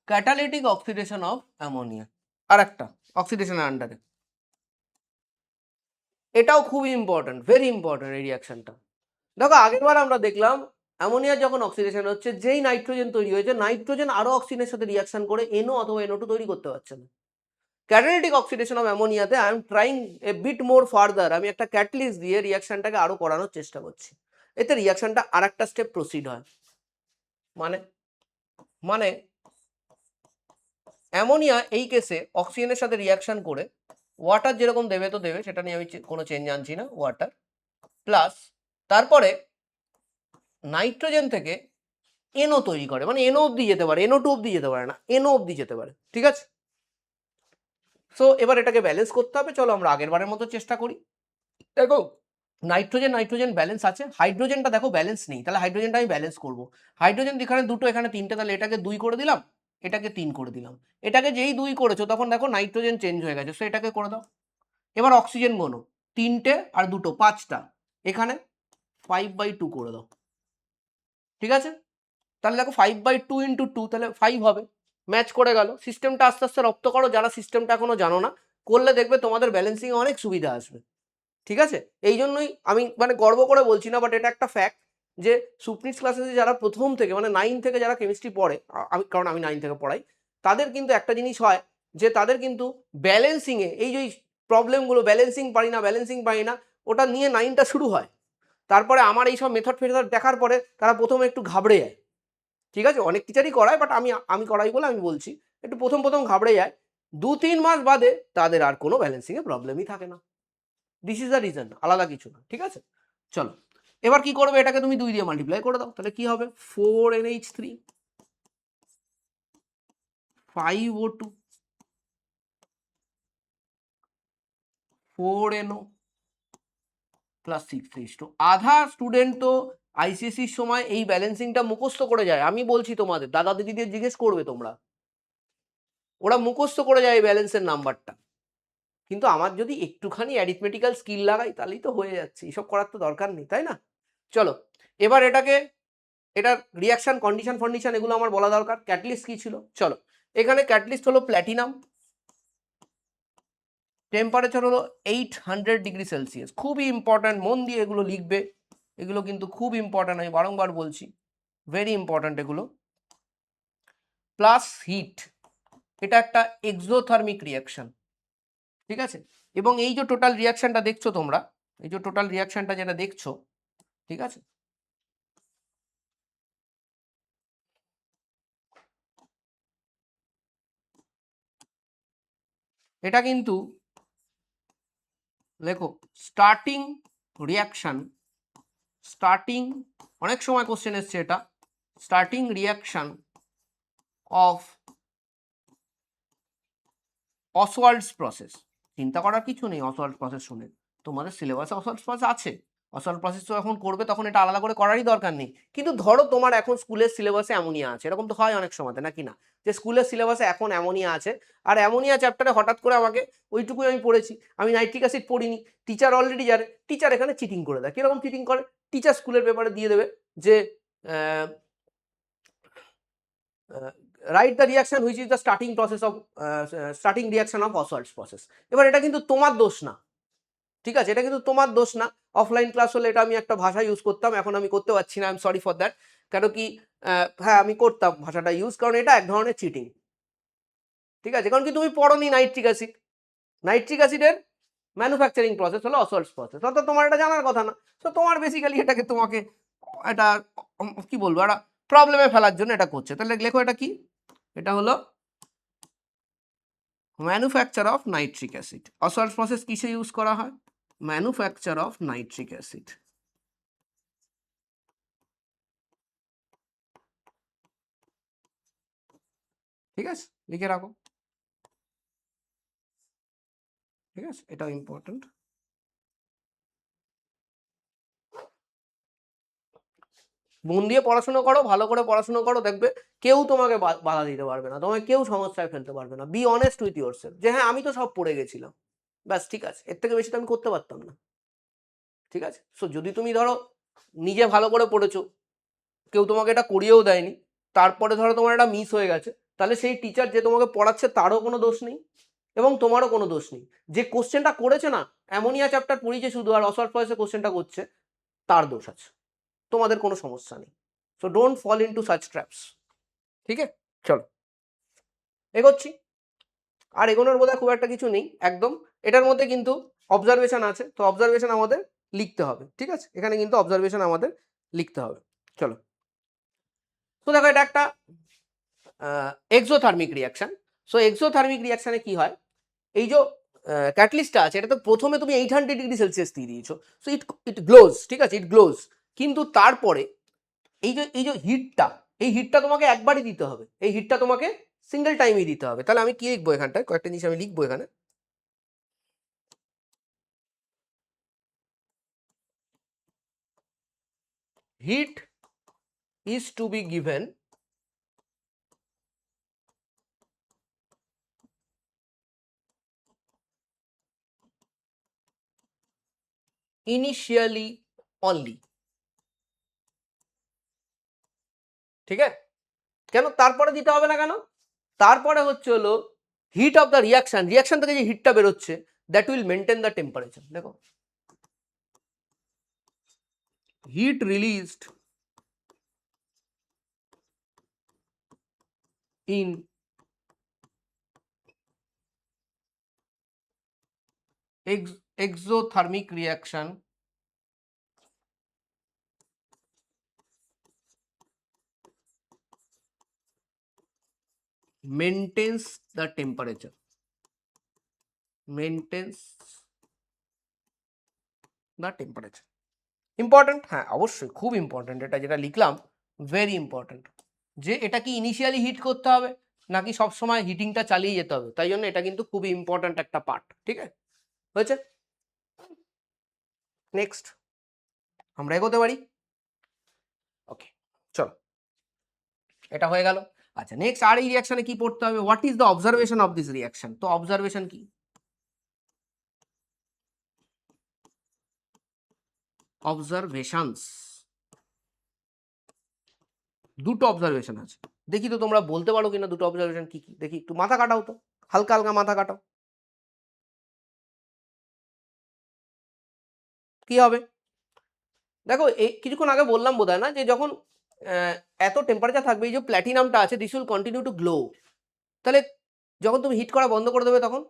Catalytic oxidation of ammonia আর একটা অক্সিডেশনের আন্ডারে, এটাও খুবই ইম্পর্টেন্ট, ভেরি ইম্পর্টেন্ট এই রিয়াকশনটা। দেখো আগেরবার আমরা দেখলাম অ্যামোনিয়া যখন অক্সিডেশন হচ্ছে, যেই নাইট্রোজেন তৈরি হয়েছে, নাইট্রোজেন আরো অক্সিজেনের সাথে রিয়াকশন করে NO অথবা NO2 তৈরি করতে পারছে না। ক্যাটালিটিক অক্সিডেশন অফ অ্যামোনিয়াতে I am trying a bit more further, আমি একটা ক্যাটালিস্ট দিয়ে রিয়াকশনটাকে আরো করানোর চেষ্টা করছি, এতে রিয়াকশনটা আর একটা স্টেপ প্রসিড হয়। মানে মানে অ্যামোনিয়া এই কেসে অক্সিজেনের সাথে রিয়াকশন করে ওয়াটার যেরকম দেবে তো দেবে, সেটা নিয়ে আমি কোনো চেঞ্জ আনছি না, ওয়াটার প্লাস তারপরে নাইট্রোজেন থেকে NO তৈরি করে, মানে NO অব্দি যেতে পারে, NO2 অব্দি যেতে পারে না, NO অব্দি যেতে পারে, ঠিক আছে। সো এবার এটাকে ব্যালেন্স করতে হবে, চলো আমরা আগের বারের মতো চেষ্টা করি। দেখো নাইট্রোজেন নাইট্রোজেন ব্যালেন্স আছে, হাইড্রোজেনটা দেখো ব্যালেন্স নেই, তাহলে হাইড্রোজেনটা আমি ব্যালেন্স করবো। হাইড্রোজেন এখানে 2টো এখানে 3টে, তাহলে এটাকে 2 করে দিলাম, এটাকে 3 করে দিলাম। এটাকে যেই 2 করেছো তখন দেখো নাইট্রোজেন চেঞ্জ হয়ে গেছে, সো এটাকে করে দাও। এবার অক্সিজেন গোনো 3টে আর 2টো 5টা, এখানে 5/2 করে দাও, ঠিক আছে। তাহলে দেখো 5/2 ইন্টু 2, তাহলে 5 হবে, ম্যাচ করে গেল। সিস্টেমটা আস্তে আস্তে রপ্ত করো, যারা সিস্টেমটা এখনো জানো না, করলে দেখবে তোমাদের ব্যালেন্সিং অনেক সুবিধা আসবে, ঠিক আছে। এই জন্যই আমি মানে গর্ব করে বলছি না, বাট এটা একটা ফ্যাক্ট যে সুপনিটস ক্লাসে যারা প্রথম থেকে মানে 9 থেকে যারা কেমিস্ট্রি পড়ে, আমি কারণ আমি 9 থেকে পড়াই, তাদের কিন্তু একটা জিনিস হয় যে তাদের কিন্তু ব্যালেন্সিংয়ে এই যে প্রবলেমগুলো, ব্যালেন্সিং পারি না, ওটা নিয়ে 9টা শুরু হয়। তারপরে আমার এইসব মেথড ফেথড দেখার পরে তারা প্রথমে একটু ঘাবড়ে যায়, ঠিক আছে, অনেক টিচারই করায়, বাট আমি আমি করাই বলে আমি বলছি, একটু প্রথম প্রথম ঘাবড়ে যায়, 2-3 মাস বাদে তাদের আর কোনো ব্যালেন্সিংয়ে প্রবলেমই থাকে না। দিস ইজ দ্য রিজন, আলাদা কিছু না, ঠিক আছে। চলো এবার কি করবে, এটাকে তুমি 2 দিয়ে মাল্টিপ্লাই করে দাও, তাহলে কি হবে 4NH3 5O2 4NO plus 6H2। আধা স্টুডেন্ট তো আইসিএসসির সময় এই ব্যালেন্সিংটা মুখস্থ করে যায়, আমি বলছি তোমাদের দাদা দিদিদের জিজ্ঞেস করবে তোমরা, ওরা মুখস্থ করে যায় এই ব্যালেন্সের নাম্বারটা। কিন্তু আমার যদি একটুখানি অ্যারিথমেটিক্যাল স্কিল লাগাই তাহলেই তো হয়ে যাচ্ছে, এসব করার তো দরকার নেই, তাই না। চলো এবার এটাকে, এটার রিয়াকশন কন্ডিশন ফন্ডিশন এগুলো আমার বলা দরকার। ক্যাটালিস্ট কি ছিল, চলো এখানে ক্যাটালিস্ট হলো প্ল্যাটিনাম, টেম্পারেচার হলো 800 ডিগ্রি সেলসিয়াস, খুবই ইম্পর্ট্যান্ট, মন দিয়ে এগুলো লিখবে, এগুলো কিন্তু খুব ইম্পর্ট্যান্ট, আমি বারংবার বলছি, ভেরি ইম্পর্ট্যান্ট এগুলো। প্লাস হিট, এটা একটা এক্সোথার্মিক রিয়াকশন, ঠিক আছে। এবং এই যে টোটাল রিয়াকশনটা দেখছো তোমরা, এই যে টোটাল রিয়াকশনটা যেটা দেখছো, ঠিক আছে, এটা কিন্তু লেখো স্টার্টিং রিয়াকশন, স্টার্টিং অনেক সময় কোশ্চেন এসছে এটা, starting reaction of Ostwald's process. চিন্তা করার কিছু নেই অসওয়াল্ড প্রসেস শুনে, তোমাদের সিলেবাসে অসওয়াল্ড প্রসেস আছে, অসওয়াল্ড প্রসেস তো এখন করবে, তখন এটা আলাদা করে করারই দরকার নেই। কিন্তু ধরো তোমার এখন স্কুলের সিলেবাসে অ্যামোনিয়া আছে, এরকম তো হয় অনেক সময়, নাকি না, যে স্কুলের সিলেবাসে এখন অ্যামোনিয়া আছে, আর অ্যামোনিয়া চ্যাপ্টারে হঠাৎ করে আমাকে ওইটুকুই আমি পড়েছি, আমি নাইট্রিক অ্যাসিড পড়িনি, টিচার অলরেডি জানে, টিচার এখানে চিটিং করে দেয়। কীরকম চিটিং করে? টিচার স্কুলের পেপারে দিয়ে দেবে যে right the reaction which is the starting process of starting reaction of Ostwald's process. এবার এটা কিন্তু তোমার দোষ না, ঠিক আছে, এটা কিন্তু তোমার দোষ না। অফলাইন ক্লাস হলে এটা আমি একটা ভাষা ইউজ করতাম, এখন আমি করতে পারছি না, I am sorry for that. কেন কি, হ্যাঁ আমি করতাম ভাষাটা ইউজ, কারণ এটা এক ধরনের চিটিং, ঠিক আছে, কারণ কি তুমি পড়োনি নাইট্রিক অ্যাসিড, নাইট্রিক অ্যাসিডের ম্যানুফ্যাকচারিং প্রসেস হলো অসওয়াল্ডস প্রসেস, অর্থাৎ তোমার এটা জানার কথা না। তো তোমার বেসিক্যালি এটাকে তোমাকে এটা কি বলবো, একটা প্রবলেমে ফেলার জন্য এটা করছে। তাহলে লেখো এটা কি, এটা হলো manufacture of nitric acid. Ostwald's process কিসে ইউজ করা হয়? Manufacture of nitric acid. ঠিক আছে, লিখে রাখো, ঠিক আছে, এটাও ইম্পর্টেন্ট। মন দিয়ে পড়াশোনা করো, ভালো করে পড়াশোনা করো, দেখবে কেউ তোমাকে বাধা দিতে পারবে না, তোমাকে কেউ সমস্যায় ফেলতে পারবে না। বি অনেস্ট উইথ ইয়োরসেলফ, যে হ্যাঁ আমি তো সব পড়ে গেছিলাম, ব্যাস, ঠিক আছে, এর থেকে বেশি তো আমি করতে পারতাম না, ঠিক আছে। সো যদি তুমি ধরো নিজে ভালো করে পড়েছো, কেউ তোমাকে এটা করিয়েও দেয়নি, তারপরে ধরো তোমার এটা মিস হয়ে গেছে, তাহলে সেই টিচার যে তোমাকে পড়াচ্ছে তারও কোনো দোষ নেই এবং তোমারও কোনো দোষ নেই। যে কোশ্চেনটা করেছে না, অ্যামোনিয়া চ্যাপ্টার পড়িয়েছে শুধু আর অসলভ প্রসেসে কোশ্চেনটা করছে, তার দোষ আছে, তোমাদের কোনো সমস্যা নেই। So don't fall into such traps, ঠিক আছে। চলো এগোচ্ছি, আর এগোনোর বোধহয় খুব একটা কিছু নেই একদম। এটার মধ্যে কিন্তু অবজারভেশন আছে, তো অবজারভেশন আমাদের লিখতে হবে, ঠিক আছে, এখানে কিন্তু অবজারভেশন আমাদের লিখতে হবে। চলো, তো দেখো এটা একটা এক্সোথার্মিক রিয়াকশন। সো এক্সোথার্মিক রিয়াকশনে কি হয়, এই যে ক্যাটালিস্টটা আছে, এটা তো প্রথমে তুমি 800 ডিগ্রি সেলসিয়াস দিয়ে দিয়েছো, সো ইট গ্লোজ, ঠিক আছে, ইট গ্লোজ। কিন্তু তারপরে এই যে হিটটা, এই হিটটা তোমাকে একবারই দিতে হবে, এই হিটটা তোমাকে সিঙ্গেল টাইমই দিতে হবে। তাহলে আমি কি লিখবো এখানটায়, কয়েকটা জিনিস আমি লিখবো এখানে। Heat is to be given initially only, ঠিক আছে। কেন তারপরে দিতে হবে না কেন? তারপরে হচ্ছে হলো heat of the reaction, reaction থেকে যে হিটটা বেরোচ্ছে, that will maintain the temperature. দেখো, heat released in exothermic reaction maintains the temperature, maintains the temperature। Important, হ্যাঁ অবশ্যই খুব ইম্পর্টেন্ট, এটা যেটা লিখলাম ভেরি ইম্পর্টেন্ট, যে এটা কি ইনিশিয়ালি হিট করতে হবে নাকি সবসময় হিটিংটা চালিয়ে যেতে হবে, তাই জন্য এটা কিন্তু খুবই ইম্পর্টেন্ট একটা পার্ট, ঠিক আছে, হয়েছে। নেক্সট আমরা এগোতে পারি, ওকে, চলো, এটা হয়ে গেল। আচ্ছা, নেক্সট আর এই রিয়াকশনে কি পড়তে হবে, what is the observation of this reaction. তো অবজারভেশন কি, অবজারভেশনস, দুটো অবজারভেশন আছে, দেখি তো তোমরা বলতে পারো কিনা দুটো অবজারভেশন কি কি, দেখি একটু মাথা কাটাও তো, হালকা হালকা মাথা কাটাও, কি হবে। দেখো এই কিছুক্ষণ আগে বললাম বোধহয় না, যে যখন এত টেম্পারেচার থাকবে, এই যে প্ল্যাটিনামটা আছে, this will continue to glow, তাহলে যখন তুমি হিট করা বন্ধ করে দেবে তখন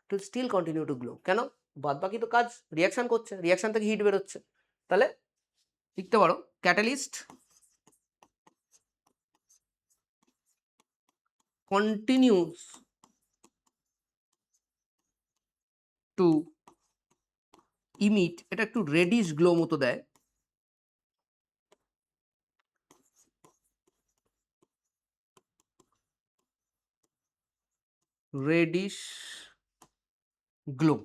it will still continue to glow. কেন? বাদ বাকি তো কাজ রিয়াকশন করছে, রিয়াকশন থেকে হিট বেরোচ্ছে, তাহলে লিখতে পারো ক্যাটালিস্ট কন্টিনিউস টু ইমিট, এটা একটু রেডিশ গ্লো মতো দেয়, reddish glow.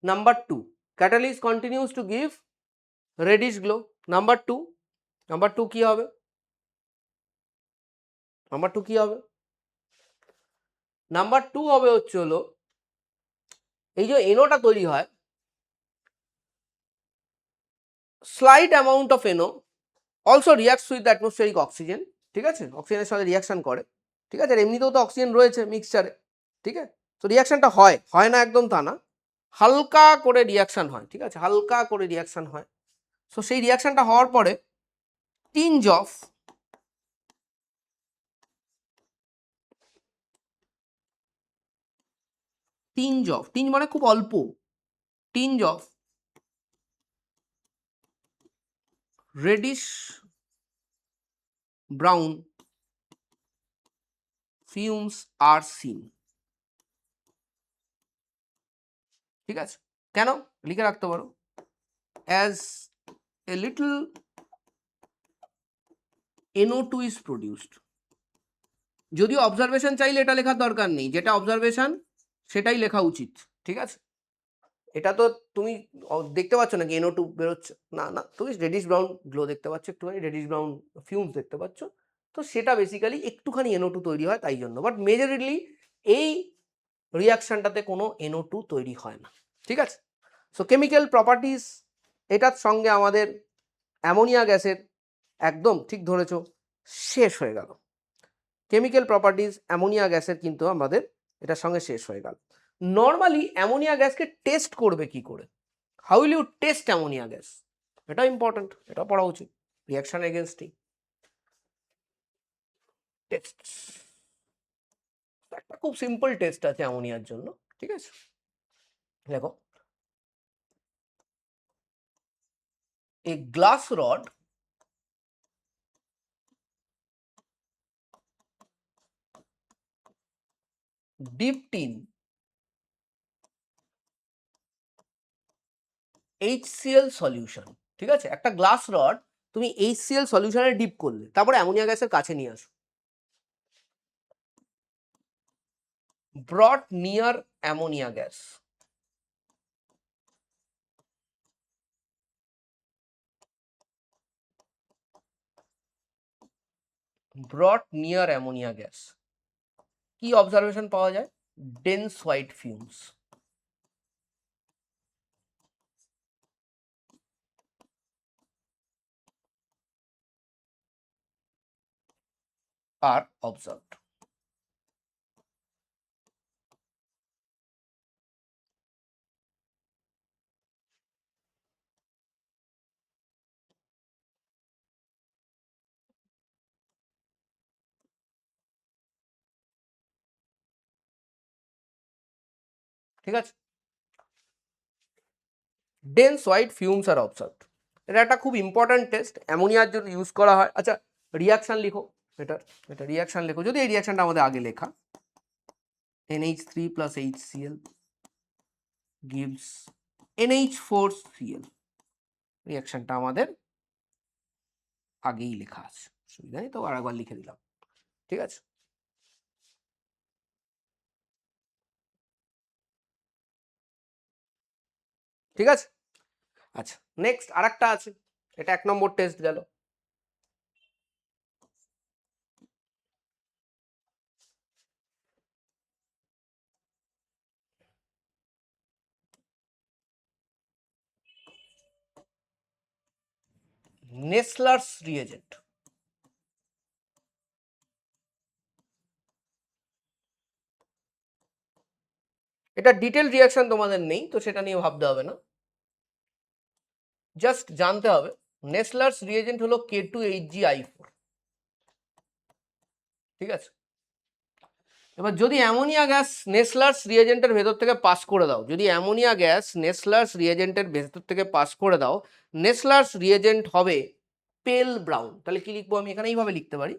Number 2, catalyst continues to give reddish glow. Number 2 কি হবে? নাম্বার 2 কি হবে? নাম্বার 2 হবে হচ্ছে হলো এই যে NO টা তৈরি হয়, slight amount of NO also reacts with the atmospheric oxygen, ঠিক আছে, অক্সিজেনের সাথে রিয়াকশন করে, ঠিক আছে, আর এমনিতেও তো অক্সিজেন রয়েছে মিক্সচারে, ঠিক আছে, তো রিয়াকশনটা হয় না একদম তা না, হালকা করে রিয়াকশন হয়, ঠিক আছে, হালকা করে রিয়াকশন হয়। সো সেই রিয়াকশনটা হওয়ার পরে tinge of tinge মানে খুব অল্প, tinge of reddish brown fumes are seen, ঠিক আছে, কেন লিখে রাখতে পারো, as a little NO2 is produced. যদিও অবজারভেশন চাইলে এটা লেখার দরকার নেই, যেটা অবজারভেশন সেটাই লেখা উচিত, ঠিক আছে, এটা তো তুমি দেখতে পাচ্ছ না কি NO2 বেরোচ্ছে, না না, তুমি রেডিশ ব্রাউন গ্লো দেখতে পাচ্ছ, একটুখানি রেডিশ ব্রাউন ফিউমস দেখতে পাচ্ছ, তো সেটা বেসিক্যালি একটুখানি NO2 তৈরি হয় তাই জন্য, বাট মেজরিলি এই রিয়াকশনটাতে কোনো NO2 তৈরি হয় না, ঠিক আছে। সো কেমিক্যাল প্রপার্টিস, এটার সঙ্গে আমাদের অ্যামোনিয়া গ্যাসের একদম ঠিক ধরেছো শেষ হয়ে গেল, কেমিক্যাল প্রপার্টিস অ্যামোনিয়া গ্যাসের কিন্তু আমাদের এটার সঙ্গে শেষ হয়ে গেল। নর্মালি অ্যামোনিয়া গ্যাসকে টেস্ট করবে কি করে, how will you test ammonia gas, এটা ইম্পর্টেন্ট, এটা পড়া উচিত, রিয়াকশন এগেনস্টই টেস্ট, একটা খুব সিম্পল টেস্ট আছে অ্যামোনিয়ার জন্য, ঠিক আছে, দেখো, a glass rod dipped in HCl solution, ঠিক আছে, একটা গ্লাস রড তুমি HCl সলিউশনে ডিপ করলে, তারপরে অ্যামোনিয়া গ্যাসের কাছে নিয়ে আসো, brought near ammonia gas, brought near ammonia gas, কি অবজারভেশন পাওয়া যায়, ডেন্স হোয়াইট ফিউমস আর অবজার্ভড, ঠিক আছে, ডেন্স হোয়াইট ফিউমস আর অবজার্ভড, এটা একটা খুব ইম্পর্ট্যান্ট টেস্ট, অ্যামোনিয়ার জন্য ইউজ করা হয়। আচ্ছা রিয়াকশন লিখো, এটা রিয়াকশন লেখো, যদি এই রিয়াকশনটা আমাদের আগে লেখা, NH3 plus HCl gives NH4Cl, রিয়াকশনটা আমাদের আগেই লেখা আছে, সুবিধা নেই তো আরেকবার লিখে দিলাম, ঠিক আছে, ঠিক আছে। আচ্ছা নেক্সট আরেকটা আছে, এটা 1 নম্বর টেস্ট গেল, নেসলার্স রিএজেন্ট, এটা ডিটেল রিয়াকশন তোমাদের নেই তো সেটা নিয়ে ভাবতে হবে না, জাস্ট জানতে হবে নেসলার্স রিএজেন্ট হলো K2HgI4, ঠিক আছে। এবার যদি অ্যামোনিয়া গ্যাস নেসলার্স রিএজেন্টের ভেতর থেকে পাস করে দাও, যদি অ্যামোনিয়া গ্যাস নেসলার্স রিএজেন্টের ভেতর থেকে পাস করে দাও, নেসলার্স রিএজেন্ট হবে পেল ব্রাউন, তাহলে কি লিখবো আমি এখানে এইভাবে লিখতে পারি,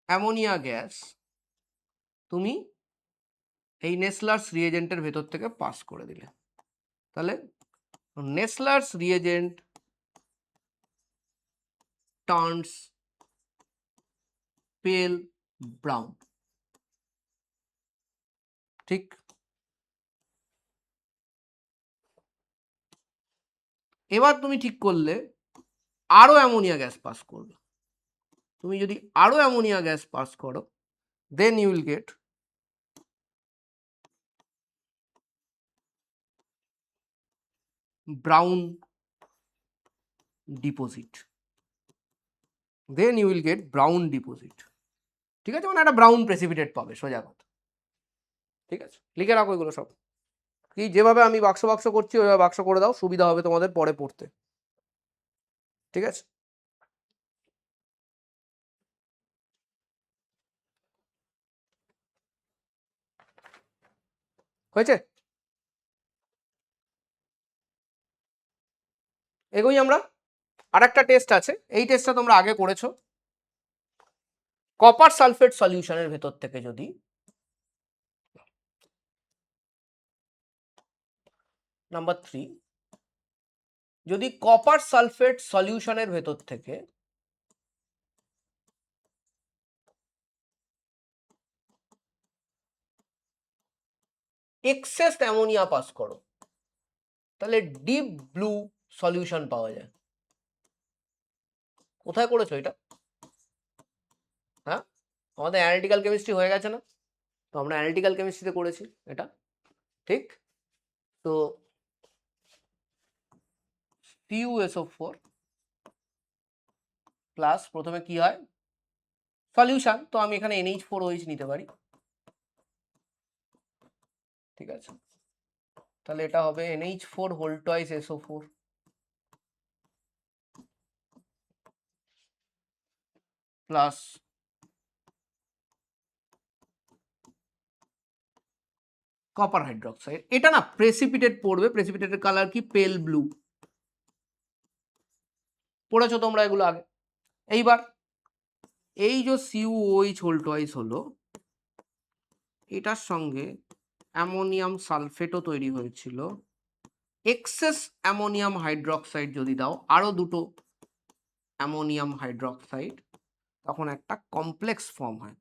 অ্যামোনিয়া গ্যাস তুমি এই নেসলার্স রিএজেন্টের ভেতর থেকে পাস করে দিলে, তাহলে নেসলার্স রিএজেন্ট টার্নস পেল ব্রাউন। ঠিক, এবার তুমি ঠিক করলে আরো অ্যামোনিয়া গ্যাস পাস করবে। তুমি যদি আরো অ্যামোনিয়া গ্যাস পাস করো, then you will get brown deposit. Then you will get brown deposit. ঠিক আছে, মানে একটা ব্রাউন প্রেসিপিটেট পাবে, সোজা কথা। ঠিক আছে, লিখে রাখো এগুলো সব। কি যেভাবে আমি বাক্স বাক্স করছি ওইভাবে বাক্স করে দাও, সুবিধা হবে তোমাদের পরে পড়তে। ঠিক আছে, হয়েছে? এগোই আমরা। আর একটা টেস্ট আছে, এই টেস্টটা তোমরা আগে করেছো। কপার সালফেট সলিউশনের ভেতর থেকে যদি নাম্বার 3, যদি কপার সালফেট সলিউশনের ভেতর থেকে এক্সেস অ্যামোনিয়া পাস করো, তাহলে ডিপ ব্লু সলিউশন পাওয়া যায়। কোথায় করেছো এটা? হ্যাঁ, আমাদের অ্যানালিটিক্যাল কেমিস্ট্রি হয়ে গেছে না? তো আমরা অ্যানালিটিক্যাল কেমিস্ট্রিতে করেছি এটা। ঠিক, তো CuSO4 প্লাস প্রথমে কি হয় সলিউশন, তো আমি এখানে NH4OH নিতে পারি। ঠিক আছে, তাহলে এটা হবে NH4 whole twice SO4 plus copper hydroxide. এটা না প্রেসিপিটেট পড়বে, প্রেসিপিটেটের কালার কি পেল ব্লু। পড়েছো তোমরা এগুলো আগে। এইবার এই যে CuOH হোল টয়েস হলো, এটার সঙ্গে অ্যামোনিয়াম সালফেটও তৈরি হয়েছিল। এক্সেস অ্যামোনিয়াম হাইড্রোক্সাইড যদি দাও, আরো দুটো অ্যামোনিয়াম হাইড্রোক্সাইড, তখন একটা কমপ্লেক্স ফর্ম হয়,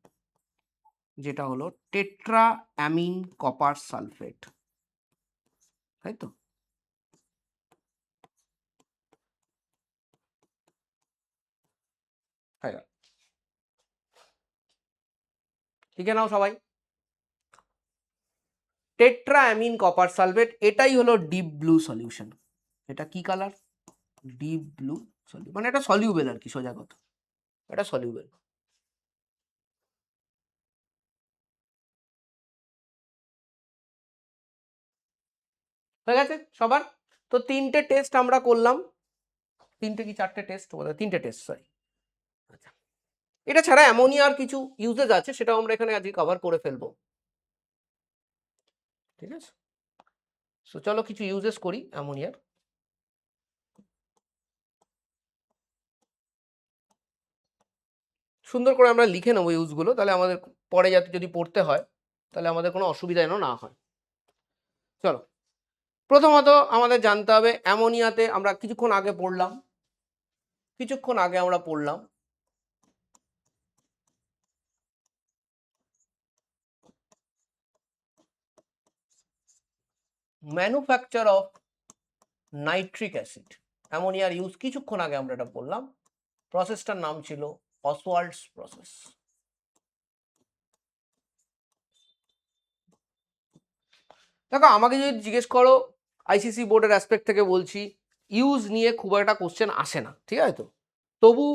যেটা হলো টেট্রা অ্যামিন কপার সালফেট। তাই তো? হ্যাঁ, ঠিক নাও সবাই। টেট্রা অ্যামিন কপার সালফেট, এটাই হলো ডিপ ব্লু সলিউশন। এটা কি কালার? ডিপ ব্লু সলিউশন, মানে এটা সলিউবেল আর কি, সোজা কথা, এটা সলিউবেল। হয়ে গেছে সবার? তো তিনটে টেস্ট আমরা করলাম। তিনটে কি চারটে টেস্ট? তিনটে টেস্ট, সরি। আচ্ছা, এটা ছাড়া অ্যামোনিয়ার কিছু ইউজেস আছে, সেটাও আমরা এখানে আজকে কভার করে ফেলবো। ঠিক আছে, তো চলো কিছু ইউজেস করি অ্যামোনিয়ার। সুন্দর করে আমরা লিখে নেবো ইউজগুলো, তাহলে আমাদের পরে যাতে যদি পড়তে হয় তাহলে আমাদের কোনো অসুবিধা যেন না হয়। চলো, প্রথমত আমাদের জানতে হবে অ্যামোনিয়াতে, আমরা কিছুক্ষণ আগে পড়লাম ম্যানুফ্যাকচার অফ নাইট্রিক অ্যাসিড। অ্যামোনিয়ার ইউজ কিছুক্ষণ আগে আমরা এটা বললাম, প্রসেসটার নাম ছিল অসওয়াল্ডস প্রসেস। দেখো, আমাকে যদি জিজ্ঞেস করো, আইসিসি বোর্ডের অ্যাসপেক্ট থেকে বলছি, ইউজ নিয়ে খুব একটা কোশ্চেন আসে না, ঠিক আছে? তো তবু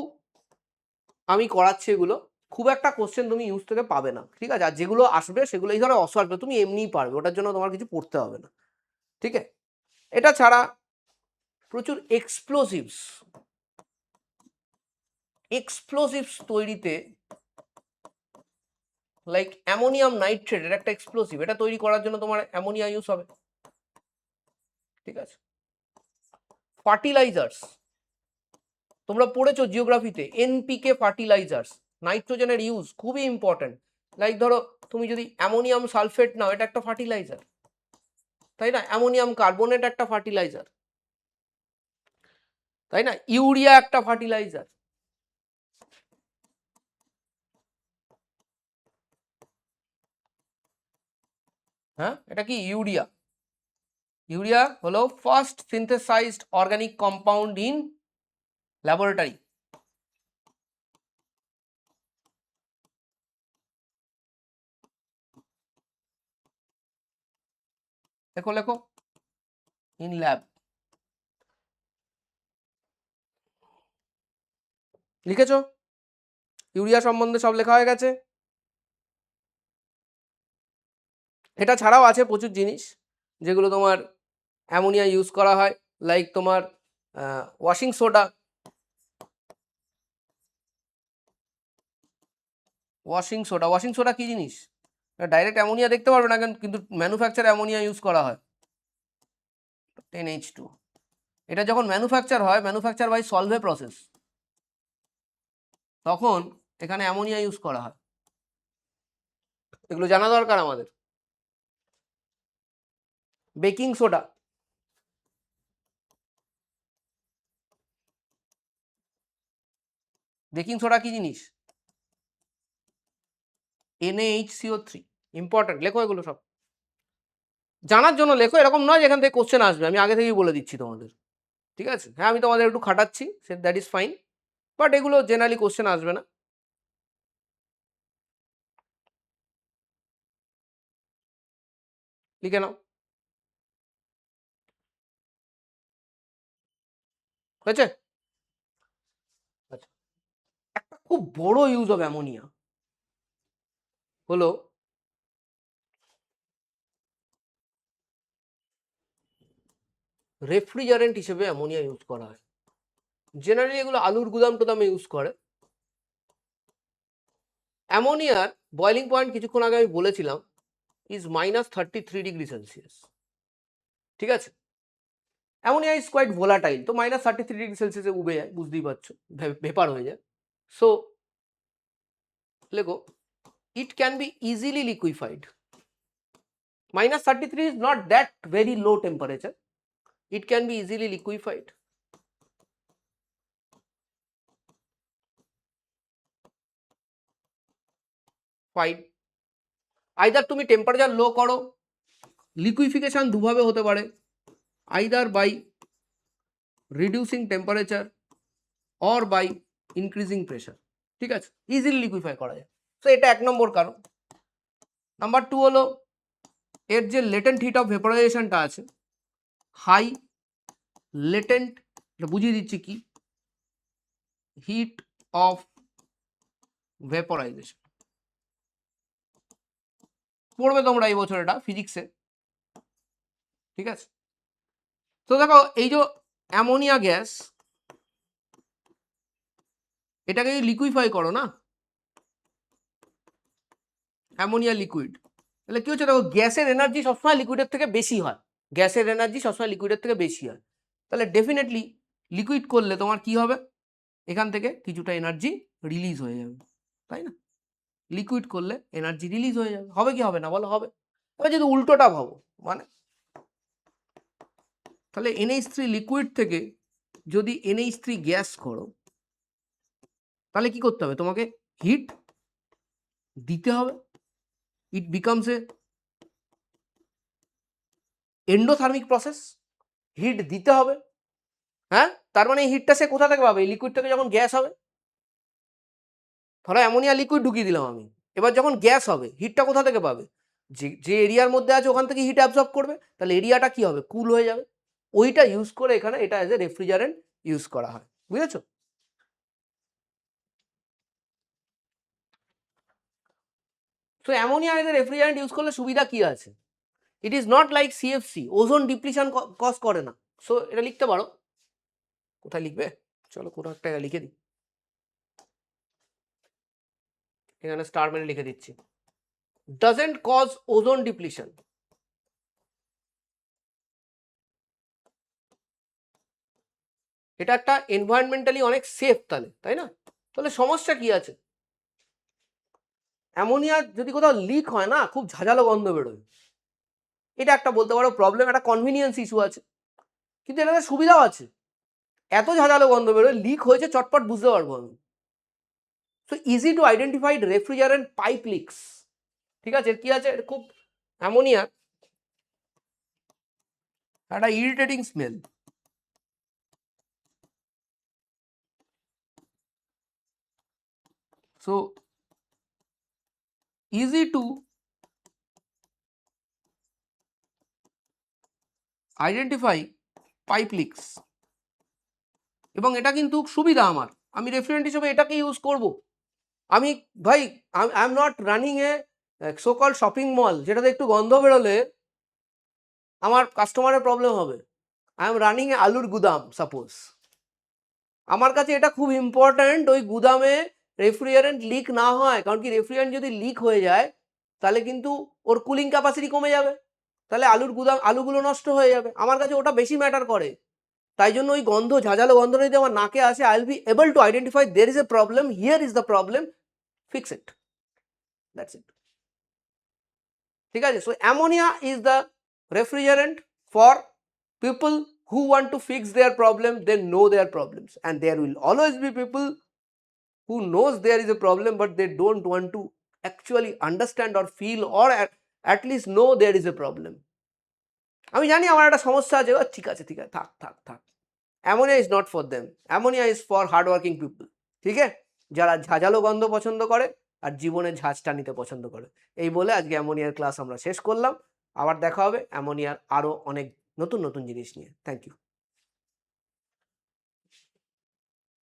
আমি করাচ্ছি এগুলো, খুব একটা কোশ্চেন তুমি ইউজ থেকে পাবে না, ঠিক আছে? আর যেগুলো আসবে সেগুলো এই ধরো অসওয়াল্ড, তুমি এমনিই পারবে, ওটার জন্য তোমার কিছু পড়তে হবে না। ঠিক আছে, এটা ছাড়া প্রচুর এক্সপ্লোসিভস তৈরিতে, লাইক অ্যামোনিয়াম নাইট্রেট, এটা একটা এক্সপ্লোসিভ, এটা তৈরি করার জন্য তোমার অ্যামোনিয়া ইউজ হবে। ঠিক আছে, ফার্টিলাইজার্স, তোমরা পড়েছো জিওগ্রাফিতে এনপিকে ফার্টিলাইজার্স, নাইট্রোজেনের ইউজ খুবই ইম্পর্টেন্ট। লাইক ধরো তুমি যদি অ্যামোনিয়াম সালফেট নাও, এটা একটা ফার্টিলাইজার, তাই না? অ্যামোনিয়াম কার্বনেট একটা ফার্টিলাইজার, তাই না? ইউরিয়া একটা ফার্টিলাইজার। হ্যাঁ, এটা কি ইউরিয়া। ইউরিয়া হলো first synthesised organic compound in laboratory. লেখো লেখো, ইন ল্যাব। লিখেছো? ইউরিয়া সম্বন্ধে সব লেখা হয়ে গেছে। এটা ছাড়াও আছে প্রচুর জিনিস যেগুলো তোমার অ্যামোনিয়া ইউজ করা হয়, লাইক তোমার ওয়াশিং সোডা। ওয়াশিং সোডা কি জিনিস? ডাইরেক্ট অ্যামোনিয়া দেখতে পারবে না, কিন্তু ম্যানুফ্যাকচার অ্যামোনিয়া ইউজ করা হয়, 10H2। এটা যখন ম্যানুফ্যাকচার হয়, ম্যানুফ্যাকচার বাই সলভে প্রসেস, তখন এখানে অ্যামোনিয়া ইউজ করা হয়। এগুলো জানা দরকার আমাদের। বেকিং সোডা, বেকিং সোডা কি জিনিস? NaHCO3, ইম্পর্টেন্ট, লেখো এগুলো সব। জানার জন্য লেখো, এরকম নয় যেখান থেকে কোশ্চেন আসবে, আমি আগে থেকেই বলে দিচ্ছি তোমাদের, ঠিক আছে? হ্যাঁ, আমি তোমাদের একটু খাটাচ্ছি, সে দ্যাট ইজ ফাইন, বাট এগুলো জেনারেলি কোশ্চেন আসবে না। লিখে নাও, হয়েছে? আচ্ছা, একটা খুব বড় ইউজ অফ অ্যামোনিয়া হলো রেফ্রিজারেন্ট হিসেবে অ্যামোনিয়া ইউজ করা হয়। জেনারেলি এগুলো আলুর গুদাম টুদামে ইউজ করে। অ্যামোনিয়ার বয়লিং পয়েন্ট কিছুক্ষণ আগে আমি বলেছিলাম ইজ -33°C, ঠিক আছে? অ্যামোনিয়া ইজ কোয়াইট ভোলাটাইল, তো -33°C উবে যায়, বুঝতেই পারছো, ভেপার হয়ে যায়। সো লেখো, it can be easily liquefied. -33 is not that very low temperature. It can be easily liquefied. Fine. Either তুমি টেম্পারেচার লো করো, লিকুইফিকেশন দুভাবে হতে পারে, either by reducing temperature or by increasing pressure, ঠিক আছে? ইজিলি লিকুইফাই করা যায়। তো এটা 1 নম্বর কারণ। নাম্বার 2 হলো এর যে লেটেন্ট হিট অফ ভেপোরাইজেশনটা আছে, হাই লেটেন্ট, এটা বুঝিয়ে দিচ্ছি কি, হিট অফ ভেপোরাইজেশন পড়বে তোমরা এই বছর এটা ফিজিক্সে, ঠিক আছে? তো দেখো, এই যে অ্যামোনিয়া গ্যাস, এটাকে যদি লিকুইফাই করো না, অ্যামোনিয়া লিকুইড, তাহলে কি হচ্ছে দেখো, গ্যাসের এনার্জি সবসময় লিকুইডের থেকে বেশি হয়, গ্যাসের এনার্জি সবসময় লিকুইডের থেকে বেশি হয়। তাহলে ডেফিনেটলি লিকুইড করলে তোমার কি হবে, এখান থেকে কিছুটা এনার্জি রিলিজ হয়ে যাবে, তাই না? লিকুইড করলে এনার্জি রিলিজ হয়ে যাবে, হবে কি হবে না বলো? হবে। এবার যদি উল্টোটা ভাবো, মানে তাহলে NH3 লিকুইড থেকে যদি NH3 গ্যাস করো, তাহলে কি করতে হবে? তোমাকে হিট দিতে হবে। It becomes a endothermic process, heat দিতে হবে। হ্যাঁ, তার মানে এই হিটটা সে কোথা থেকে পাবে? এই লিকুইড থেকে যখন গ্যাস হবে, ধরো অ্যামোনিয়া লিকুইড ঢুকিয়ে দিলাম আমি, এবার যখন গ্যাস হবে, হিটটা কোথা থেকে পাবে? যে এরিয়ার মধ্যে আছে ওখান থেকে হিট অ্যাবজর্ব করবে, তাহলে এরিয়াটা কি হবে? কুল হয়ে যাবে। ওইটা ইউজ করে এখানে এটা অ্যাজ এ রেফ্রিজারেন্ট ইউজ করা হয়, বুঝেছো? So ammonia as a refrigerant use করলে সুবিধা কি আছে? It is not like CFC, ozone depletion cause করে না। সো এটা লিখতে পারো, কোথায় লিখবে? চলো কোনো একটা লিখে দিই, এখানে স্টার মেরে লিখে দিচ্ছি, ডাজেন্ট কজ ওজোন ডিপ্লিশন। এটা একটা এনভায়রনমেন্টালি অনেক সেফ, তাহলে তাই না? তাহলে সমস্যা কি আছে? অ্যামোনিয়া যদি কোথাও লিক হয় না, খুব ঝাঁঝালো গন্ধ বেরোয়, এটা একটা বলতে পারো প্রবলেম, একটা কনভিনিয়েন্স ইস্যু আছে। কিন্তু এটাতে সুবিধাও আছে, এত ঝাঁঝালো গন্ধ বেরোয়, লিক হয়েছে চটপট বুঝতে পারবো আমি। So easy to identified refrigerant pipe leaks, ঠিক আছে? কি আছে? খুব অ্যামোনিয়া একটা irritating smell. So easy to identify pipe leaks, এবং এটা কিন্তু সুবিধা আমার, আমি রেফ্রিজারেন্ট হিসেবে এটাকে ইউজ করব। আমি ভাই I am not running A so call shopping mall যেটাতে একটু গন্ধ বেরোলে আমার কাস্টমারের প্রবলেম হবে। আই এম রানিং এ আলুর গুদাম সাপোজ। আমার কাছে এটা খুব ইম্পর্ট্যান্ট ওই গুদামে রেফ্রিজারেন্ট লিক না হয়, কারণ কি রেফ্রিজারেন্ট যদি লিক হয়ে যায় তাহলে কিন্তু ওর কুলিং ক্যাপাসিটি কমে যাবে, তাহলে আলুর গুদাম আলুগুলো নষ্ট হয়ে যাবে। আমার কাছে ওটা বেশি ম্যাটার করে। তাই জন্য ওই গন্ধ ঝাঁঝালো গন্ধটা যদি আমার নাকে আসে, I will be able to identify there is a problem, here is the problem, fix it, that's it. ঠিক আছে? So ammonia is the refrigerant for people who want to fix their problem, they know their problems, and there will always be people who knows there is a problem but they don't want to actually understand or feel or at least know there is a problem. আমি জানি আমার একটা সমস্যা আছে, ঠিক আছে ঠিক আছে, থাক থাক থাক। Ammonia is not for them, ammonia is for hard working people. ঠিক আছে, যারা ঝাঁঝালো গন্ধ পছন্দ করে আর জীবনে ঝাঁঝটা নিতে পছন্দ করে। এই বলে আজকে অ্যামোনিয়ার ক্লাস আমরা শেষ করলাম। আবার দেখা হবে অ্যামোনিয়ার আরও অনেক নতুন নতুন জিনিস নিয়ে। Thank you.